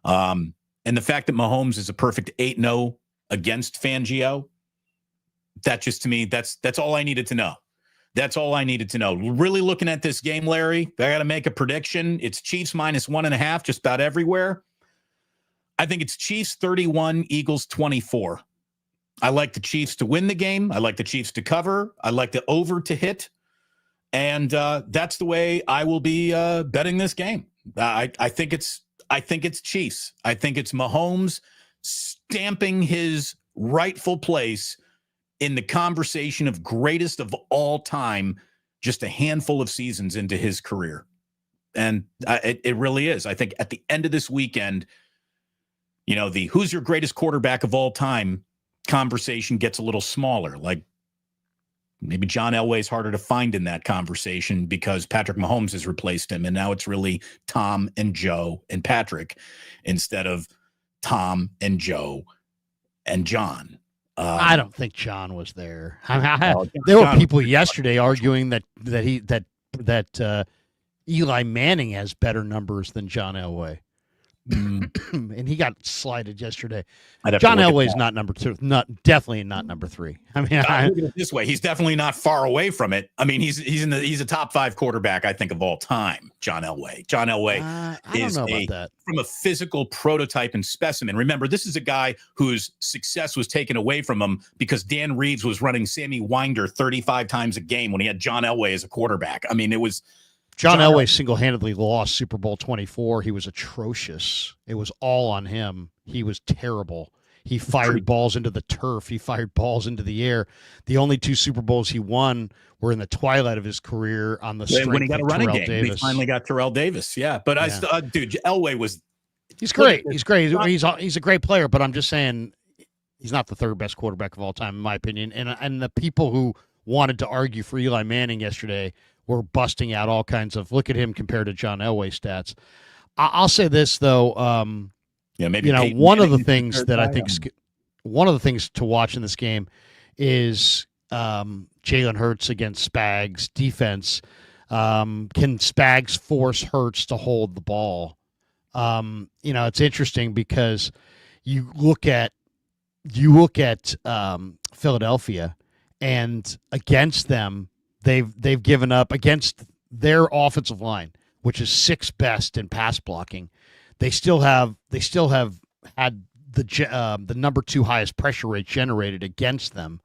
And the fact that Mahomes is a perfect 8-0 against Fangio, that just to me, that's all I needed to know. That's all I needed to know. Really looking at this game, Larry, I got to make a prediction. It's Chiefs minus 1.5 just about everywhere. I think it's Chiefs 31, Eagles 24. I like the Chiefs to win the game. I like the Chiefs to cover. I like the over to hit. And that's the way I will be betting this game. I think it's Chiefs. I think it's Mahomes stamping his rightful place in the conversation of greatest of all time, just a handful of seasons into his career. And it really is. I think at the end of this weekend, the who's your greatest quarterback of all time conversation gets a little smaller. Like, maybe John Elway's harder to find in that conversation because Patrick Mahomes has replaced him. And now it's really Tom and Joe and Patrick instead of Tom and Joe and John. I don't think John was there. There were people yesterday arguing that Eli Manning has better numbers than John Elway. And he got slighted yesterday. John Elway's not number 2, definitely not number 3. I mean, look at it this way: he's definitely not far away from it. I mean, he's a top 5 quarterback, I think, of all time. John Elway. I don't know about that. From a physical prototype and specimen. Remember, this is a guy whose success was taken away from him because Dan Reeves was running Sammy Winder 35 times a game when he had John Elway as a quarterback. I mean, it was. John Elway single-handedly lost Super Bowl 24. He was atrocious. It was all on him. He was terrible. He fired balls into the turf. He fired balls into the air. The only 2 Super Bowls he won were in the twilight of his career on the strength when he got a running game. Davis. He finally got Terrell Davis. Yeah, but dude, Elway was He's great. He's great. He's a great player, but I'm just saying he's not the third best quarterback of all time, in my opinion. And the people who wanted to argue for Eli Manning yesterday were busting out all kinds of look at him compared to John Elway stats. I'll say this though. Maybe one of the things that I think one of the things to watch in this game is Jalen Hurts against Spags defense. Can Spags force Hurts to hold the ball? It's interesting because you look at Philadelphia, and against them, they've given up against their offensive line, which is sixth best in pass blocking. They still have had the number 2 highest pressure rate generated against them.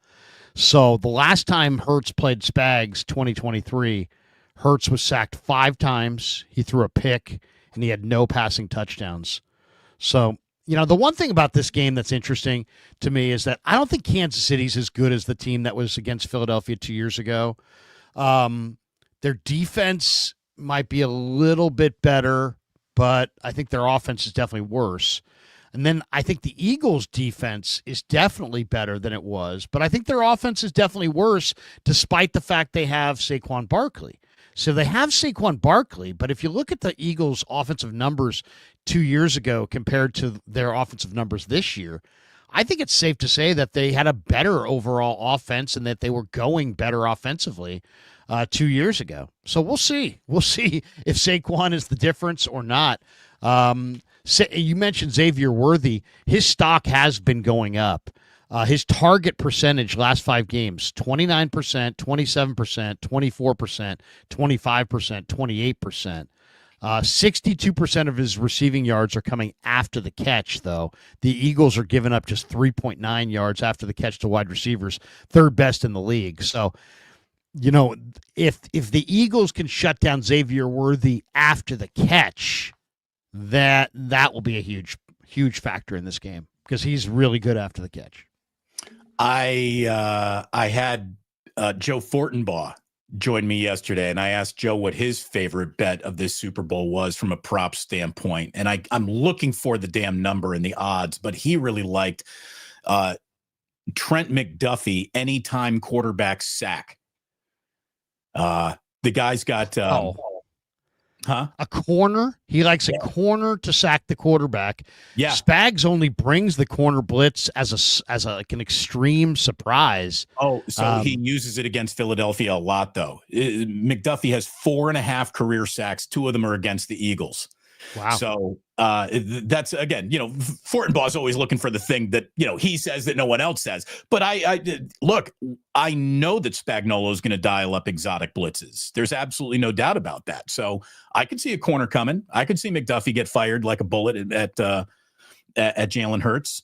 So the last time Hurts played Spags, 2023, Hurts was sacked 5 times. He threw a pick, and he had no passing touchdowns. So, the one thing about this game that's interesting to me is that I don't think Kansas City's as good as the team that was against Philadelphia 2 years ago. Their defense might be a little bit better, but I think their offense is definitely worse. And then I think the Eagles' defense is definitely better than it was, but I think their offense is definitely worse despite the fact they have Saquon Barkley. So they have Saquon Barkley, but if you look at the Eagles' offensive numbers 2 years ago compared to their offensive numbers this year, I think it's safe to say that they had a better overall offense and that they were going better offensively 2 years ago. So we'll see. We'll see if Saquon is the difference or not. You mentioned Xavier Worthy. His stock has been going up. His target percentage last 5 games, 29%, 27%, 24%, 25%, 28%. 62% of his receiving yards are coming after the catch, though. The Eagles are giving up just 3.9 yards after the catch to wide receivers, third best in the league. So, if the Eagles can shut down Xavier Worthy after the catch, that will be a huge factor in this game because he's really good after the catch. I had Joe Fortenbaugh join me yesterday, and I asked Joe what his favorite bet of this Super Bowl was from a prop standpoint. And I'm looking for the damn number and the odds, but he really liked Trent McDuffie anytime quarterback sack. The guy's got a corner. He likes a corner to sack the quarterback. Yeah, Spags only brings the corner blitz as an extreme surprise. Oh, so he uses it against Philadelphia a lot, though. McDuffie has 4.5 career sacks. 2 of them are against the Eagles. Wow. So that's, again, Fortenbaugh's always looking for the thing that, he says that no one else says. But I know that Spagnuolo is going to dial up exotic blitzes. There's absolutely no doubt about that. So I could see a corner coming. I could see McDuffie get fired like a bullet at Jalen Hurts.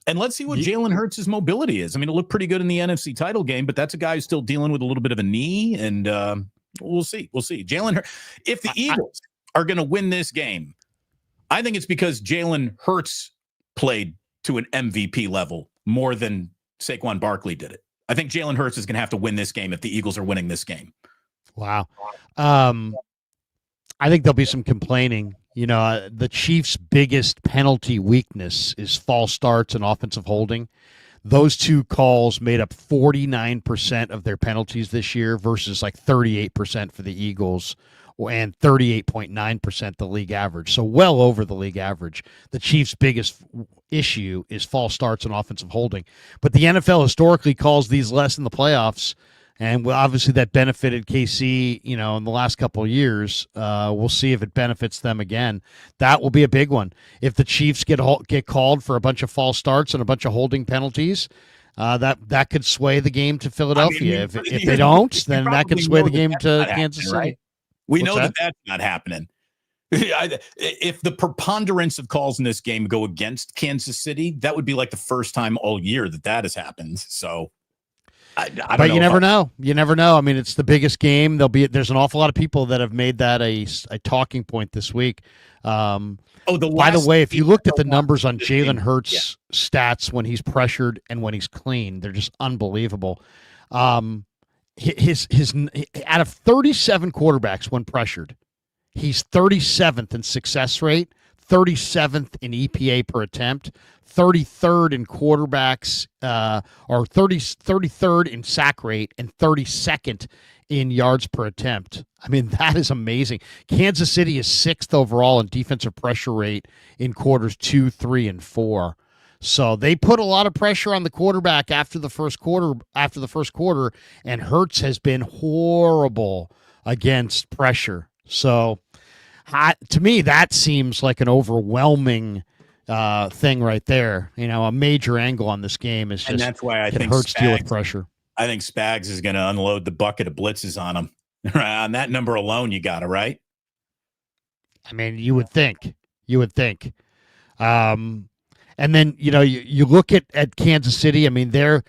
And let's see what Jalen Hurts' mobility is. I mean, it looked pretty good in the NFC title game, but that's a guy who's still dealing with a little bit of a knee. And we'll see. Jalen Hurts, if the Eagles are going to win this game, I think it's because Jalen Hurts played to an MVP level more than Saquon Barkley did it. I think Jalen Hurts is going to have to win this game if the Eagles are winning this game. Wow. I think there'll be some complaining. The Chiefs' biggest penalty weakness is false starts and offensive holding. Those 2 calls made up 49% of their penalties this year versus like 38% for the Eagles and 38.9% the league average. So well over the league average. The Chiefs' biggest issue is false starts and offensive holding. But the NFL historically calls these less in the playoffs. And obviously that benefited KC, in the last couple of years. We'll see if it benefits them again. That will be a big one. If the Chiefs get called for a bunch of false starts and a bunch of holding penalties, that could sway the game to Philadelphia. If they don't, then that could sway the game to Kansas City. Right? We know that that's not happening. If the preponderance of calls in this game go against Kansas City, that would be like the first time all year that has happened. So I don't know. But you never know. You never know. I mean, it's the biggest game. There's an awful lot of people that have made that a talking point this week. By the way, if you looked at the numbers on Jalen Hurts' stats when he's pressured and when he's clean, they're just unbelievable. His out of 37 quarterbacks when pressured, he's 37th in success rate, 37th in EPA per attempt, 33rd in quarterbacks, or 33rd in sack rate, and 32nd in yards per attempt. I mean, that is amazing. Kansas City is 6th overall in defensive pressure rate in quarters 2, 3, and 4. So they put a lot of pressure on the quarterback after the first quarter. And Hurts has been horrible against pressure. So to me, that seems like an overwhelming thing right there. A major angle on this game is just, and that's why I think Hurts deal with pressure. I think Spags is going to unload the bucket of blitzes on him. On that number alone, you got it, right? I mean, you would think. And then you look at Kansas City. I mean, they're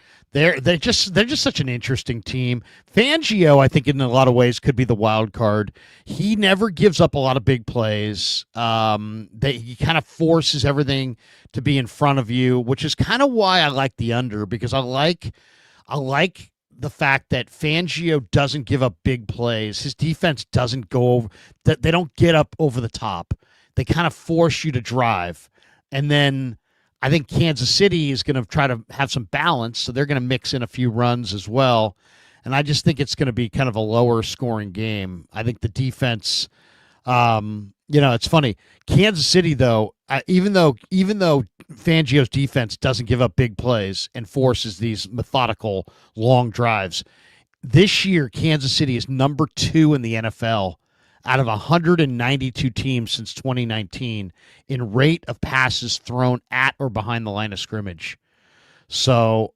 just such an interesting team. Fangio, I think, in a lot of ways, could be the wild card. He never gives up a lot of big plays. He kind of forces everything to be in front of you, which is kind of why I like the under, because I like the fact that Fangio doesn't give up big plays. His defense doesn't go over. They don't get up over the top. They kind of force you to drive, and then I think Kansas City is going to try to have some balance, so they're going to mix in a few runs as well. And I just think it's going to be kind of a lower scoring game. I think the defense, it's funny. Kansas City, though, even though Fangio's defense doesn't give up big plays and forces these methodical long drives, this year Kansas City is number 2 in the NFL out of 192 teams since 2019 in rate of passes thrown at or behind the line of scrimmage. So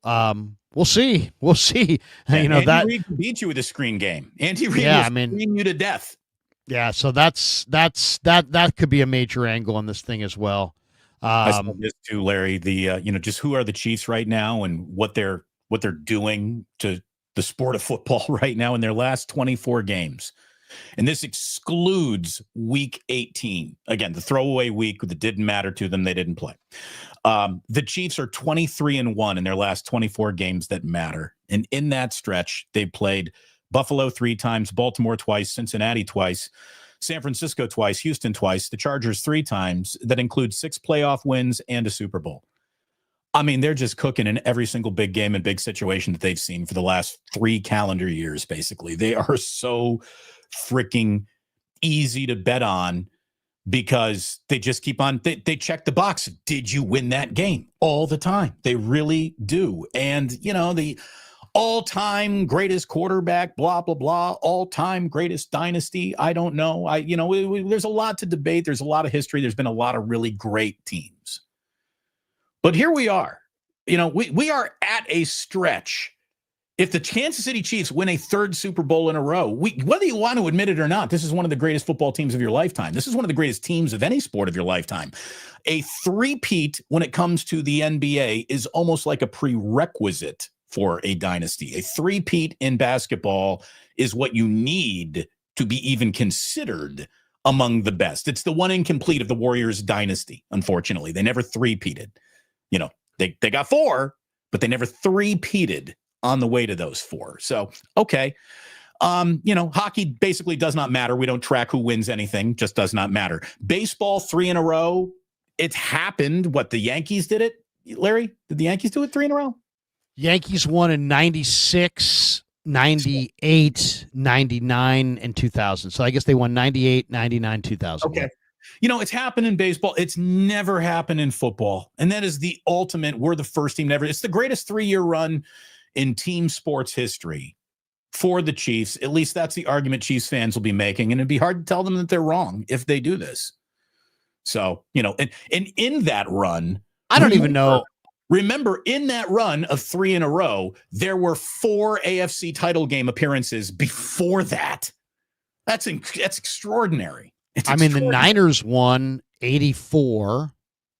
we'll see. Yeah, Andy Reid can beat you with a screen game. Andy Reid will screen you to death. Yeah, so that could be a major angle on this thing as well. I saw this too, Larry. The just who are the Chiefs right now and what they're doing to the sport of football right now in their last 24 games. And this excludes week 18. Again, the throwaway week that didn't matter to them. They didn't play. The Chiefs are 23-1 in their last 24 games that matter. And in that stretch, they played Buffalo 3 times, Baltimore twice, Cincinnati twice, San Francisco twice, Houston twice, the Chargers 3 times. That includes 6 playoff wins and a Super Bowl. I mean, they're just cooking in every single big game and big situation that they've seen for the last 3 calendar years, basically. They are so freaking easy to bet on because they just keep on, they check the box. Did you win that game? All the time. They really do. And, the all-time greatest quarterback, blah, blah, blah, all-time greatest dynasty, I don't know. There's a lot to debate. There's a lot of history. There's been a lot of really great teams. But here we are. We are at a stretch. If the Kansas City Chiefs win a 3rd Super Bowl in a row, whether you want to admit it or not, this is one of the greatest football teams of your lifetime. This is one of the greatest teams of any sport of your lifetime. A three-peat when it comes to the NBA is almost like a prerequisite for a dynasty. A three-peat in basketball is what you need to be even considered among the best. It's the one incomplete of the Warriors dynasty, unfortunately. They never three-peated. They got 4, but they never three-peated on the way to those 4. So, okay. Hockey basically does not matter. We don't track who wins anything. Just does not matter. Baseball 3 in a row. It's happened. What, the Yankees did it? Larry, did the Yankees do it 3 in a row? Yankees won in 96, 98, 99, and 2000. So I guess they won 98, 99, 2000. Okay. It's happened in baseball. It's never happened in football. And that is the ultimate. We're the first team ever. It's the greatest 3-year run in team sports history for the Chiefs. At least that's the argument Chiefs fans will be making. And it'd be hard to tell them that they're wrong if they do this. So, and in that run, I don't even know. Remember, in that run of 3 in a row, there were 4 AFC title game appearances before that. That's extraordinary. The Niners won 84,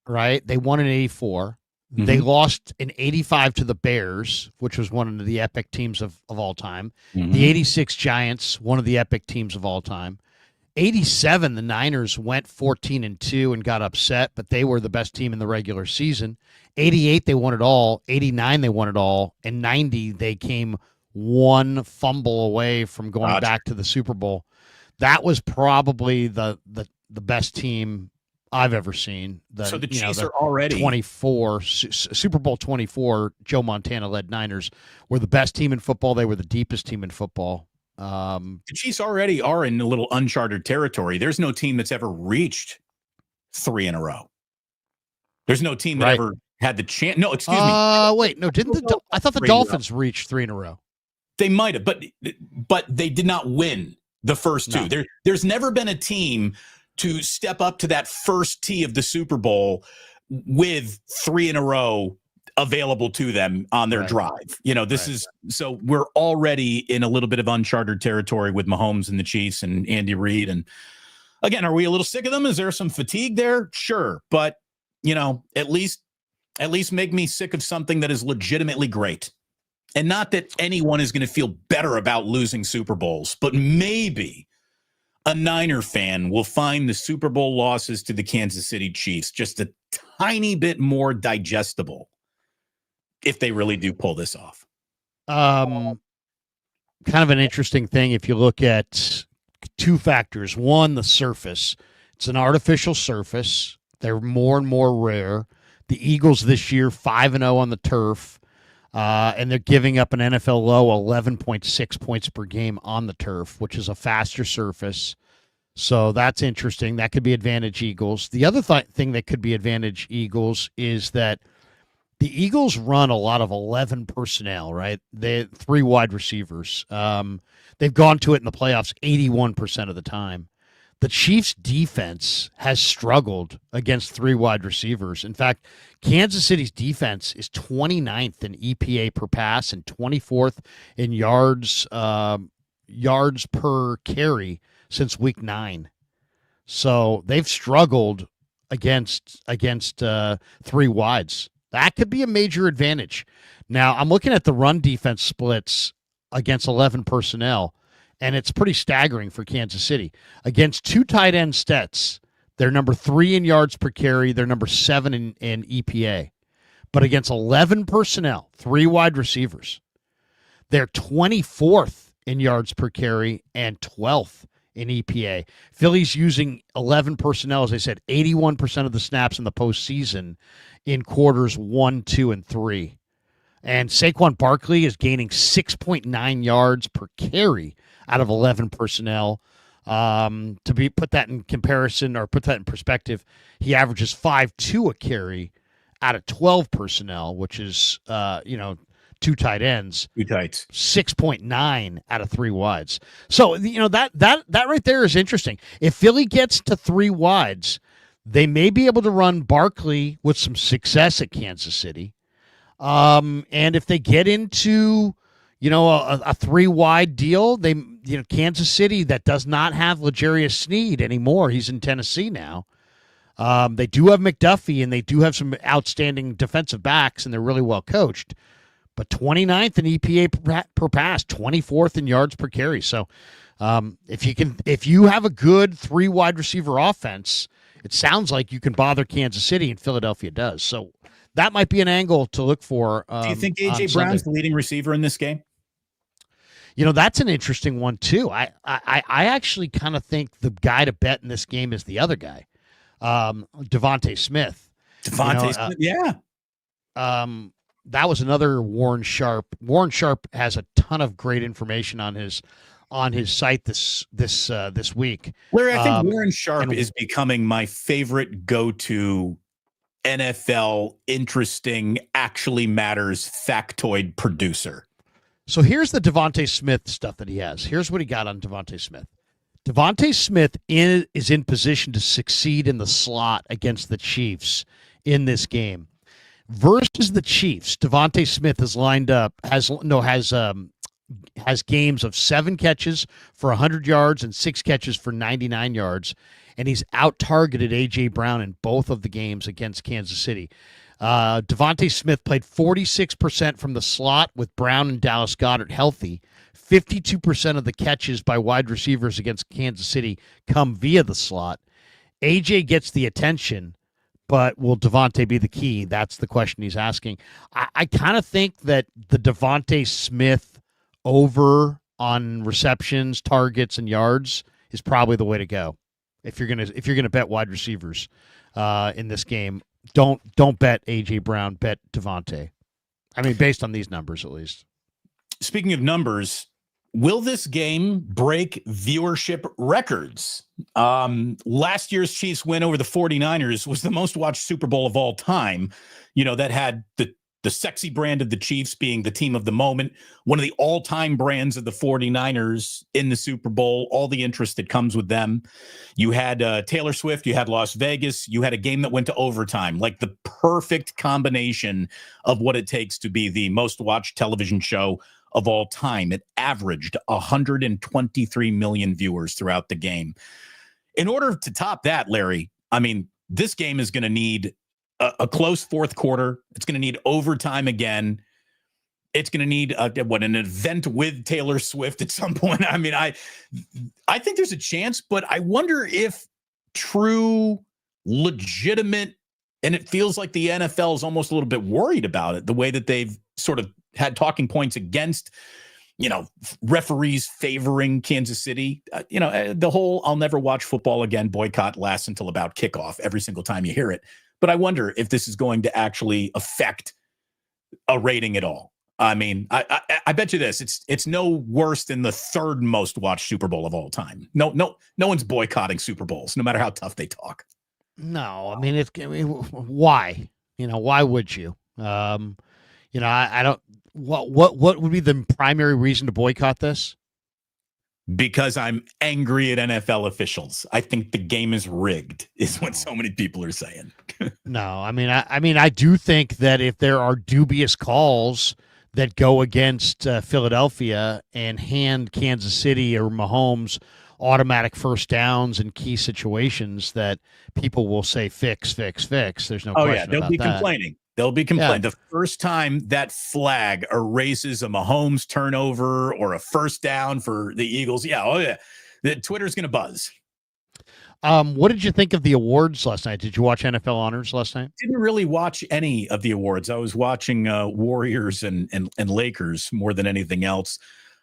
right? They won in 84. Mm-hmm. They lost in 85 to the Bears, which was one of the epic teams of all time. Mm-hmm. The 86 Giants, one of the epic teams of all time. 87, the Niners went 14-2 and got upset, but they were the best team in the regular season. 88, they won it all. 89, they won it all. And 90, they came one fumble away from going back to the Super Bowl. That was probably the best team I've ever seen. So the Chiefs the are already 24 Super Bowl 24. Joe Montana led Niners were the best team in football. They were the deepest team in football. The Chiefs already are in a little uncharted territory. There's no team that's ever reached 3 in a row. There's no team that ever had the chance. No, excuse me. Wait, no, I thought the Dolphins reached 3 in a row. They might have, but they did not win the first two. No. There's never been a team to step up to that first tee of the Super Bowl with 3 in a row available to them on their drive. This is so we're already in a little bit of uncharted territory with Mahomes and the Chiefs and Andy Reid. And again, are we a little sick of them? Is there some fatigue there? Sure. But at least make me sick of something that is legitimately great. And not that anyone is going to feel better about losing Super Bowls, but maybe a Niner fan will find the Super Bowl losses to the Kansas City Chiefs just a tiny bit more digestible if they really do pull this off. Kind of an interesting thing if you look at 2 factors. One, the surface. It's an artificial surface. They're more and more rare. The Eagles this year, 5-0 on the turf. And they're giving up an NFL low 11.6 points per game on the turf, which is a faster surface. So that's interesting. That could be advantage Eagles. The other thing that could be advantage Eagles is that the Eagles run a lot of 11 personnel, right? They 3 wide receivers. They've gone to it in the playoffs 81% of the time. The Chiefs' defense has struggled against 3 wide receivers. In fact, Kansas City's defense is 29th in EPA per pass and 24th in yards per carry since week 9. So they've struggled against 3 wides. That could be a major advantage. Now, I'm looking at the run defense splits against 11 personnel, and it's pretty staggering for Kansas City. Against 2 tight end sets, they're number 3 in yards per carry. They're number 7 in EPA. But against 11 personnel, 3 wide receivers, they're 24th in yards per carry and 12th in EPA. Philly's using 11 personnel, as I said, 81% of the snaps in the postseason in quarters 1, 2, and 3. And Saquon Barkley is gaining 6.9 yards per carry out of 11 personnel. Put that in comparison or put that in perspective, he averages 5.2 a carry out of 12 personnel, which is 2 tight ends. 2 tights. 6.9 out of 3 wides. So that right there is interesting. If Philly gets to 3 wides, they may be able to run Barkley with some success at Kansas City. And if they get into a 3 wide deal, Kansas City that does not have L'Jarius Sneed anymore. He's in Tennessee now. They do have McDuffie, and they do have some outstanding defensive backs, and they're really well coached. But 29th in EPA per pass, 24th in yards per carry. So if you have a good 3 wide receiver offense, it sounds like you can bother Kansas City, and Philadelphia does. So that might be an angle to look for. Do you think A.J. Brown's the leading receiver in this game? That's an interesting one, too. I actually kind of think the guy to bet in this game is the other guy, Devontae Smith. Smith, yeah. That was another Warren Sharp. Warren Sharp has a ton of great information on his site this week. Larry, I think Warren Sharp is becoming my favorite go-to NFL interesting, actually matters factoid producer. So here's the Devontae Smith stuff that he has. Here's what he got on Devontae Smith. Devontae Smith is in position to succeed in the slot against the Chiefs in this game. Versus the Chiefs, Devontae Smith is lined up, has games of 7 catches for 100 yards and 6 catches for 99 yards, and he's out-targeted A.J. Brown in both of the games against Kansas City. Devontae Smith played 46% from the slot with Brown and Dallas Goedert healthy. 52% of the catches by wide receivers against Kansas City come via the slot. A.J. gets the attention, but will Devontae be the key? That's the question he's asking. I kind of think that the Devontae Smith over on receptions, targets, and yards is probably the way to go. If you're gonna bet wide receivers in this game, don't bet AJ Brown. Bet Devontae. I mean, based on these numbers, at least. Speaking of numbers, will this game break viewership records? Last year's Chiefs win over the 49ers was the most watched Super Bowl of all time. That had the sexy brand of the Chiefs being the team of the moment, one of the all-time brands of the 49ers in the Super Bowl, all the interest that comes with them. You had Taylor Swift, you had Las Vegas, you had a game that went to overtime, like the perfect combination of what it takes to be the most watched television show of all time. It averaged 123 million viewers throughout the game. In order to top that, Larry, I mean, this game is going to need a close fourth quarter. It's going to need overtime again. It's going to need an event with Taylor Swift at some point. I mean, I think there's a chance, but I wonder if true, legitimate, and it feels like the NFL is almost a little bit worried about it, the way that they've sort of had talking points against, referees favoring Kansas City. The whole "I'll never watch football again" boycott lasts until about kickoff every single time you hear it. But I wonder if this is going to actually affect a rating at all. I mean, I bet you this: it's no worse than the third most watched Super Bowl of all time. No one's boycotting Super Bowls, no matter how tough they talk. No, I mean, why? Why would you? I don't. What would be the primary reason to boycott this? Because I'm angry at NFL officials. I think the game is rigged, is what so many people are saying. No, I mean, I do think that if there are dubious calls that go against Philadelphia and hand Kansas City or Mahomes automatic first downs in key situations, that people will say fix. There's no question about that. They'll be complaining. They'll be complaining. Yeah. The first time that flag erases a Mahomes turnover or a first down for the Eagles, the Twitter's going to buzz. What did you think of the awards last night? Did you watch NFL Honors last night? Didn't really watch any of the awards. I was watching Warriors and Lakers more than anything else.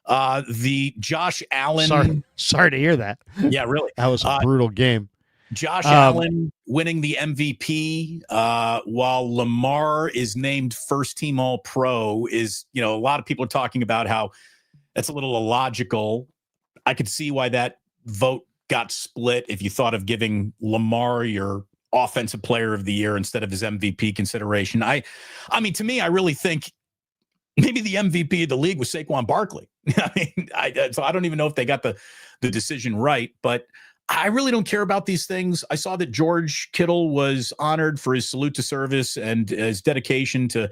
The Josh Allen. Sorry to hear that. Yeah, really. That was a brutal game. Josh Allen winning the MVP while Lamar is named first team All-Pro is, a lot of people are talking about how that's a little illogical. I could see why that vote got split if you thought of giving Lamar your offensive player of the year instead of his MVP consideration. I mean, to me, I really think maybe the MVP of the league was Saquon Barkley. So I don't even know if they got the decision right, but I really don't care about these things. I saw that George Kittle was honored for his salute to service and his dedication to,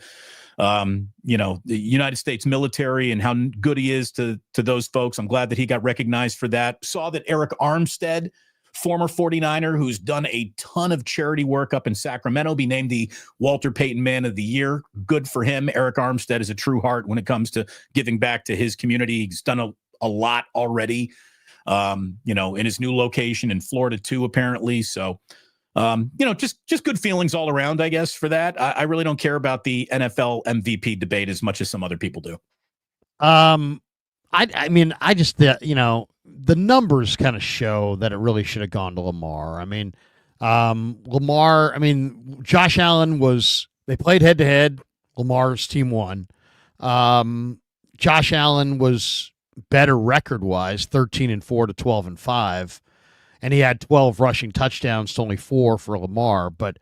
the United States military and how good he is to those folks. I'm glad that he got recognized for that. Saw that Eric Armstead, former 49er who's done a ton of charity work up in Sacramento, be named the Walter Payton Man of the Year. Good for him. Eric Armstead is a true heart when it comes to giving back to his community. He's done a lot already. In his new location in Florida too, apparently. So, just good feelings all around, I guess, for that. I really don't care about the NFL MVP debate as much as some other people do. I mean, I just, the numbers kind of show that it really should have gone to Lamar. I mean, Josh Allen they played head to head. Lamar's team won. Josh Allen was better record-wise, 13-4 to 12-5, and he had 12 rushing touchdowns to only 4 for Lamar. But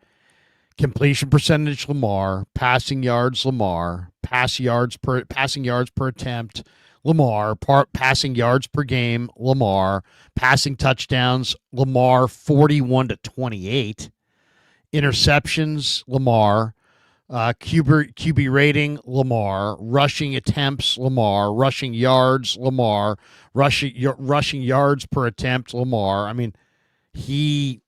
completion percentage, Lamar; passing yards, Lamar; passing yards per attempt, Lamar; passing yards per game, Lamar; passing touchdowns, Lamar, 41 to 28; interceptions, Lamar. QB rating, Lamar; rushing attempts, Lamar; rushing yards, Lamar; rushing yards per attempt, Lamar. I mean, he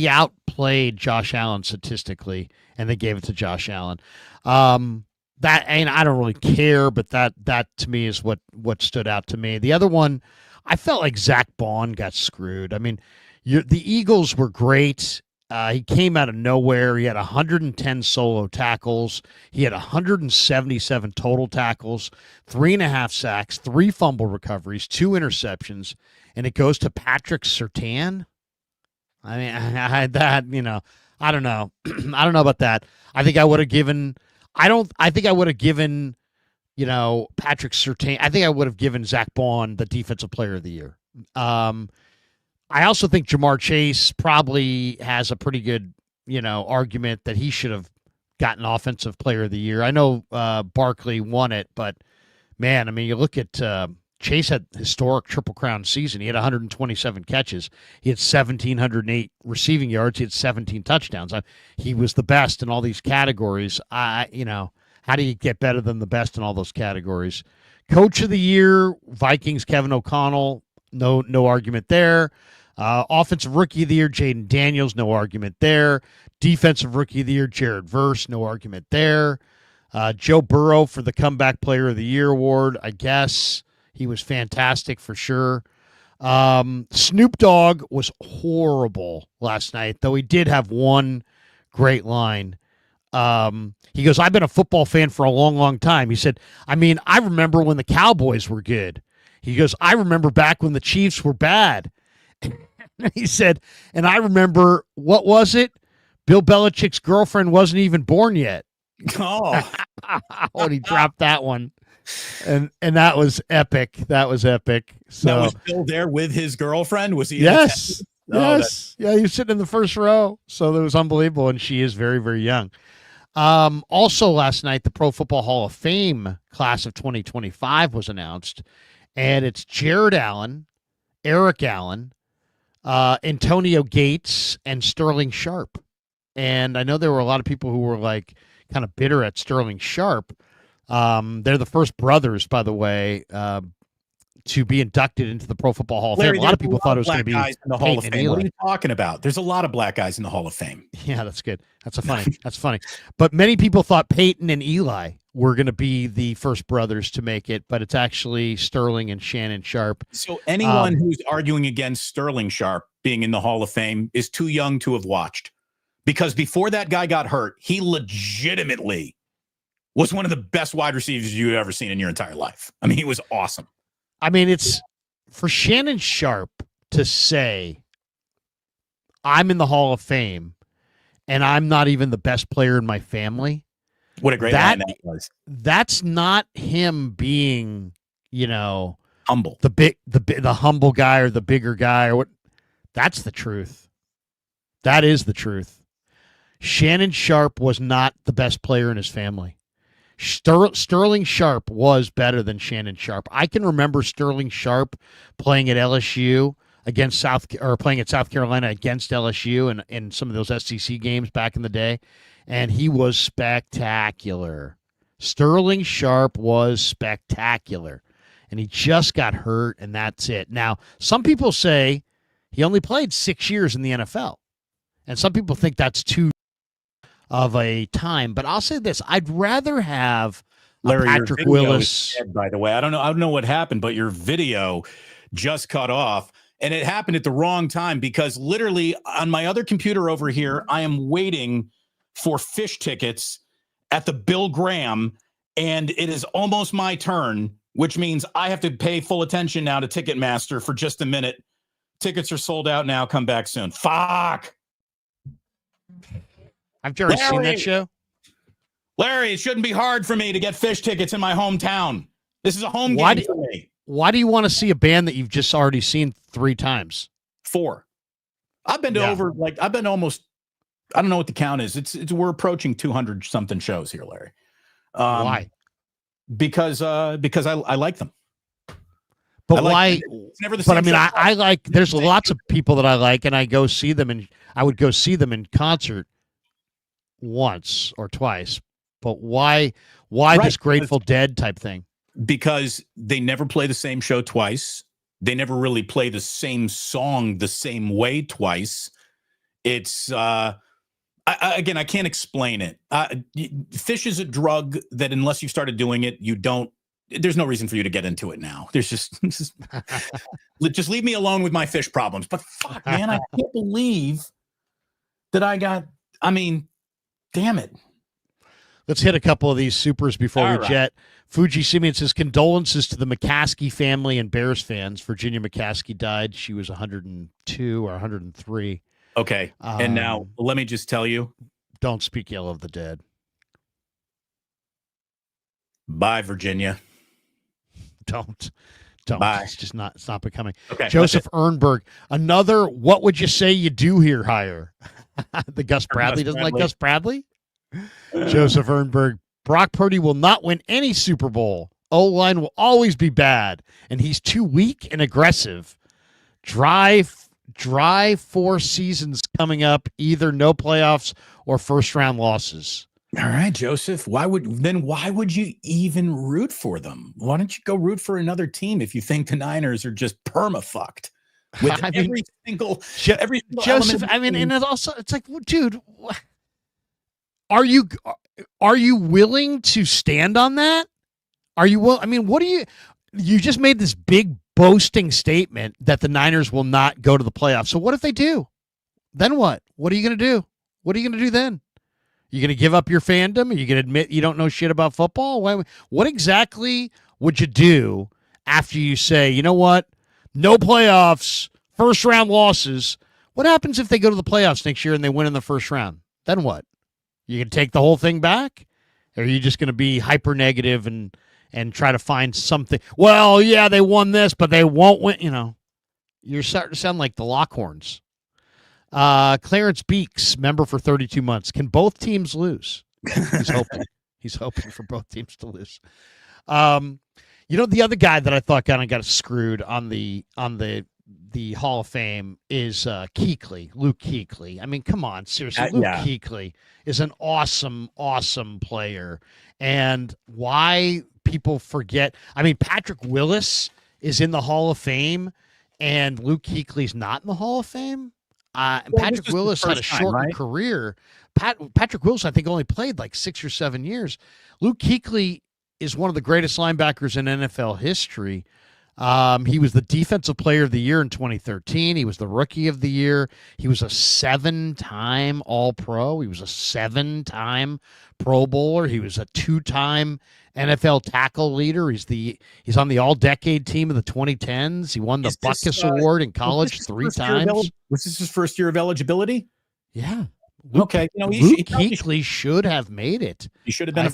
outplayed Josh Allen statistically, and they gave it to Josh Allen. I don't really care, but that to me is what stood out to me. The other one, I felt like Zach Bond got screwed. I mean, the Eagles were great. He came out of nowhere. He had 110 solo tackles. He had 177 total tackles, 3.5 sacks, 3 fumble recoveries, 2 interceptions, and it goes to Patrick Surtain. I mean, I don't know. I don't know about that. I think I would have given. I think I would have given. Patrick Surtain. I think I would have given Zach Bond the Defensive Player of the Year. I also think Jamar Chase probably has a pretty good, argument that he should have gotten Offensive Player of the Year. I know Barkley won it, but man, I mean, you look at Chase had historic Triple Crown season. He had 127 catches. He had 1,708 receiving yards. He had 17 touchdowns. He was the best in all these categories. How do you get better than the best in all those categories? Coach of the Year, Vikings, Kevin O'Connell. No argument there. Offensive Rookie of the Year, Jaden Daniels. No argument there. Defensive Rookie of the Year, Jared Verse. No argument there. Joe Burrow for the Comeback Player of the Year award, I guess. He was fantastic for sure. Snoop Dogg was horrible last night, though he did have one great line. He goes, I've been a football fan for a long, long time. He said, I mean, I remember when the Cowboys were good. He goes, I remember back when the Chiefs were bad. He said, and I remember, what was it? Bill Belichick's girlfriend wasn't even born yet. Oh, when he dropped that one. And that was epic. That was epic. So now, was Bill there with his girlfriend? Was he? Yes. Yes. Yeah, he was sitting in the first row. So that was unbelievable. And she is very, very young. Also last night, the Pro Football Hall of Fame class of 2025 was announced. And it's Jared Allen, Eric Allen, Antonio Gates, and Sterling Sharp. And I know there were a lot of people who were like kind of bitter at Sterling Sharp. They're the first brothers, by the way, to be inducted into the Pro Football Hall of Fame. A lot of people thought it was going to be guys in the Hall of Fame. What are you talking about? There's a lot of black guys in the Hall of Fame. Yeah, that's good. That's funny. But many people thought Peyton and Eli were going to be the first brothers to make it, but it's actually Sterling and Shannon Sharp. So anyone who's arguing against Sterling Sharp being in the Hall of Fame is too young to have watched, because before that guy got hurt, he legitimately was one of the best wide receivers you've ever seen in your entire life. I mean, he was awesome. I mean, it's for Shannon Sharp to say, I'm in the Hall of Fame and I'm not even the best player in my family. What a great line that was. That's not him being, humble. The humble guy or the bigger guy or what. That's the truth. That is the truth. Shannon Sharp was not the best player in his family. Sterling Sharp was better than Shannon Sharp. I can remember Sterling Sharp playing at LSU playing at South Carolina against LSU in some of those SEC games back in the day, and he was spectacular. Sterling Sharp was spectacular, and he just got hurt, and that's it. Now, some people say he only played 6 years in the NFL, and some people think that's too of a time, but I'll say this: I'd rather have Larry, Patrick Willis. Dead, by the way, I don't know what happened, but your video just cut off, and it happened at the wrong time, because literally on my other computer over here, I am waiting for fish tickets at the Bill Graham, and it is almost my turn, which means I have to pay full attention now to Ticketmaster for just a minute. Tickets are sold out now. Come back soon. Fuck. I've already seen that show. Larry, it shouldn't be hard for me to get fish tickets in my hometown. This is a home game for me. Why do you want to see a band that you've just already seen 3 times? 4. I've been to I've been almost, I don't know what the count is. We're approaching 200 something shows here, Larry. Why? Because I like them. But why? It's never the but same. I mean, I like. There's lots of people that I like, and I go see them, and I would go see them in concert once or twice. But why this Grateful Dead type thing? Because they never play the same show twice. They never really play the same song the same way twice. It's again, I can't explain it. Fish is a drug that unless you started doing it, you don't. There's no reason for you to get into it now. There's just leave me alone with my fish problems. But fuck, man, I can't believe that I got. I mean, damn it. Let's hit a couple of these supers before we jet. Fuji Simeon says, condolences to the McCaskey family and Bears fans. Virginia McCaskey died. She was 102 or 103. Okay. And now let me just tell you. Don't speak ill of the dead. Bye, Virginia. Don't. Bye. It's just not. It's not becoming. Okay. Joseph Ehrenberg. Another. What would you say you do here? Hire. The Gus Bradley doesn't like Gus Bradley. Joseph Ehrenberg. Brock Purdy will not win any Super Bowl. O-line will always be bad, and he's too weak and aggressive. Dry 4 seasons coming up. Either no playoffs or first-round losses. All right, Joseph. Why would you even root for them? Why don't you go root for another team if you think the Niners are just perma-fucked with every single Joseph? I mean, and it's like, dude, are you willing to stand on that? Are you will? I mean, what do you just made this big boasting statement that the Niners will not go to the playoffs. So what if they do? Then what? What are you going to do? What are you going to do then? You going to give up your fandom? Are you going to admit you don't know shit about football? What exactly would you do after you say, you know what? No playoffs, first round losses. What happens if they go to the playoffs next year and they win in the first round? Then what? You going to take the whole thing back? Or are you just going to be hyper negative and try to find something? Well, yeah, they won this, but they won't win. You know, you're starting to sound like the Lockhorns. Clarence Beeks, member for 32 months. Can both teams lose? He's hoping. He's hoping for both teams to lose. You know, the other guy that I thought kind of got screwed on the Hall of Fame is Kuechly, Luke Kuechly. I mean, come on, seriously. Luke Kuechly is an awesome, awesome player. And why people forget, I mean, Patrick Willis is in the Hall of Fame, and Luke Kuechly's not in the Hall of Fame. Patrick Willis had a shortened career. Patrick Willis, I think, only played like 6 or 7 years. Luke Kuechly is one of the greatest linebackers in NFL history. He was the Defensive Player of the Year in 2013. He was the Rookie of the Year. He was a 7-time All-Pro. He was a 7-time Pro Bowler. He was a 2-time NFL tackle leader. He's on the All-Decade team of the 2010s. He won the Butkus Award in college 3 times. Was this his first year of eligibility? Yeah. Luke Kuechly should have made it. He should have been a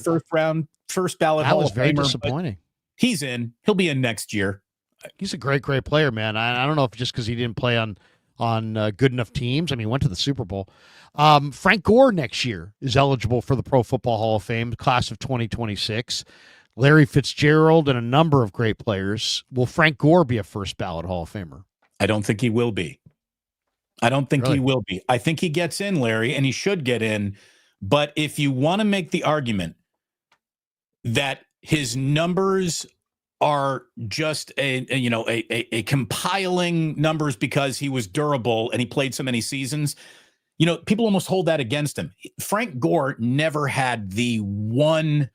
first ballot. That was very disappointing. He's in. He'll be in next year. He's a great, great player, man. I don't know if just because he didn't play on good enough teams. I mean, he went to the Super Bowl. Frank Gore next year is eligible for the Pro Football Hall of Fame, class of 2026. Larry Fitzgerald and a number of great players. Will Frank Gore be a first ballot Hall of Famer? I don't think he will be. He will be. I think he gets in, Larry, and he should get in. But if you want to make the argument that his numbers are just a compiling numbers because he was durable and he played so many seasons, you know, people almost hold that against him. Frank Gore never had the one,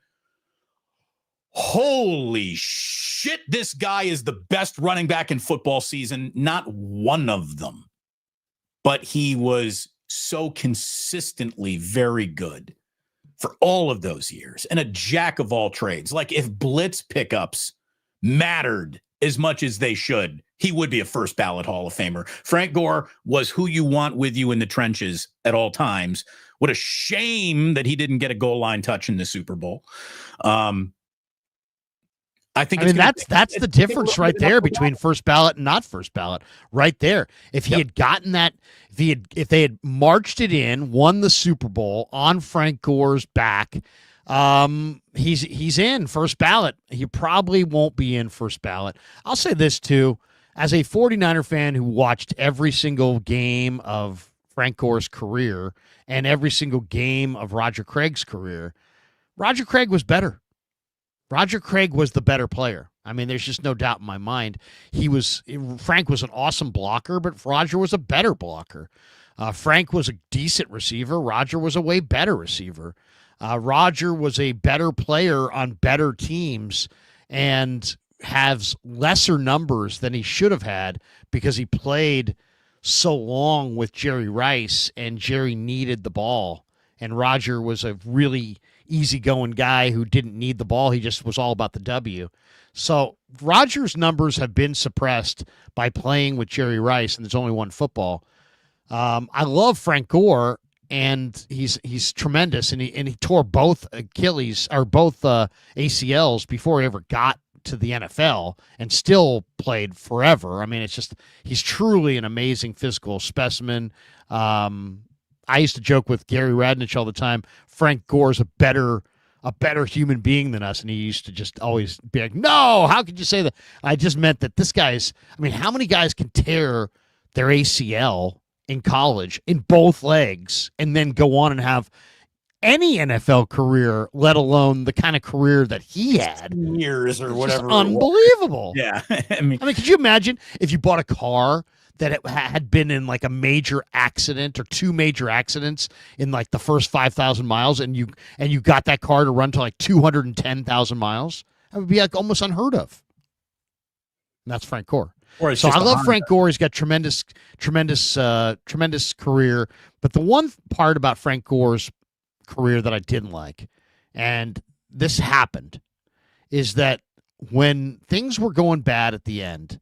holy shit, this guy is the best running back in football season. Not one of them. But he was so consistently very good for all of those years and a jack of all trades. Like if blitz pickups mattered as much as they should, he would be a first ballot Hall of Famer. Frank Gore was who you want with you in the trenches at all times. What a shame that he didn't get a goal line touch in the Super Bowl. I mean, that's the difference right there between first ballot and not first ballot. Right there. If he had gotten that, if they had marched it in, won the Super Bowl on Frank Gore's back, he's in first ballot. He probably won't be in first ballot. I'll say this too, as a 49er fan who watched every single game of Frank Gore's career and every single game of Roger Craig's career, Roger Craig was better. Roger Craig was the better player. I mean, there's just no doubt in my mind. Frank was an awesome blocker, but Roger was a better blocker. Frank was a decent receiver. Roger was a way better receiver. Roger was a better player on better teams and has lesser numbers than he should have had because he played so long with Jerry Rice, and Jerry needed the ball. And Roger was a really easygoing guy who didn't need the ball. He just was all about the W. So Rodgers' numbers have been suppressed by playing with Jerry Rice, and there's only one football. I love Frank Gore, and he's tremendous, and he tore both Achilles or both ACLs before he ever got to the NFL, and still played forever. I mean, it's just he's truly an amazing physical specimen. I used to joke with Gary Radnich all the time. Frank Gore's a better human being than us, and he used to just always be like, "No, how could you say that?" I just meant that this guy's. I mean, how many guys can tear their ACL in college in both legs and then go on and have any NFL career, let alone the kind of career that he had? Years or It's whatever. just unbelievable. Yeah. I mean, could you imagine if you bought a car that it had been in like a major accident or two major accidents in like the first 5,000 miles, and you got that car to run to like 210,000 miles? That would be like almost unheard of. And that's Frank Gore. So I love Frank Gore. He's got tremendous career. But the one part about Frank Gore's career that I didn't like, and this happened, is that when things were going bad at the end,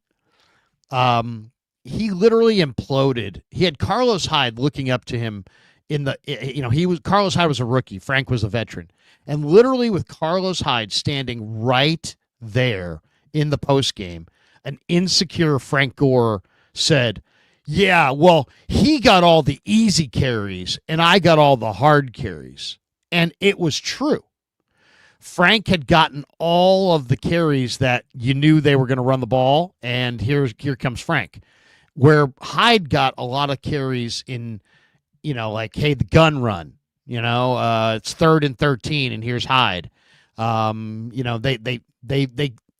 he literally imploded. He had Carlos Hyde looking up to him Carlos Hyde was a rookie. Frank was a veteran. And literally with Carlos Hyde standing right there in the post game, an insecure Frank Gore said, "Yeah, well, he got all the easy carries and I got all the hard carries." And it was true. Frank had gotten all of the carries that you knew they were going to run the ball, and here comes Frank. Where Hyde got a lot of carries in, like, hey, the gun run, it's 3rd and 13, and here's Hyde.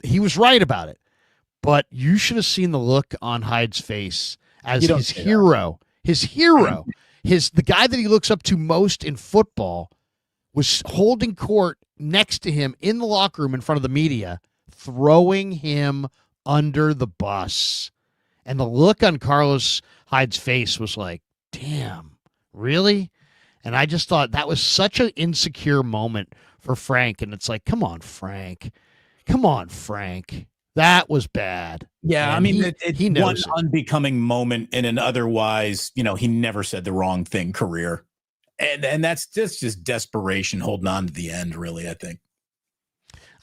He was right about it. But you should have seen the look on Hyde's face as his hero. The guy that he looks up to most in football was holding court next to him in the locker room in front of the media, throwing him under the bus. And the look on Carlos Hyde's face was like, damn, really? And I just thought that was such an insecure moment for Frank. And it's like, come on, Frank. That was bad. Yeah, and I mean, it's one unbecoming moment in an otherwise, he never said the wrong thing career. And that's just desperation holding on to the end, really, I think.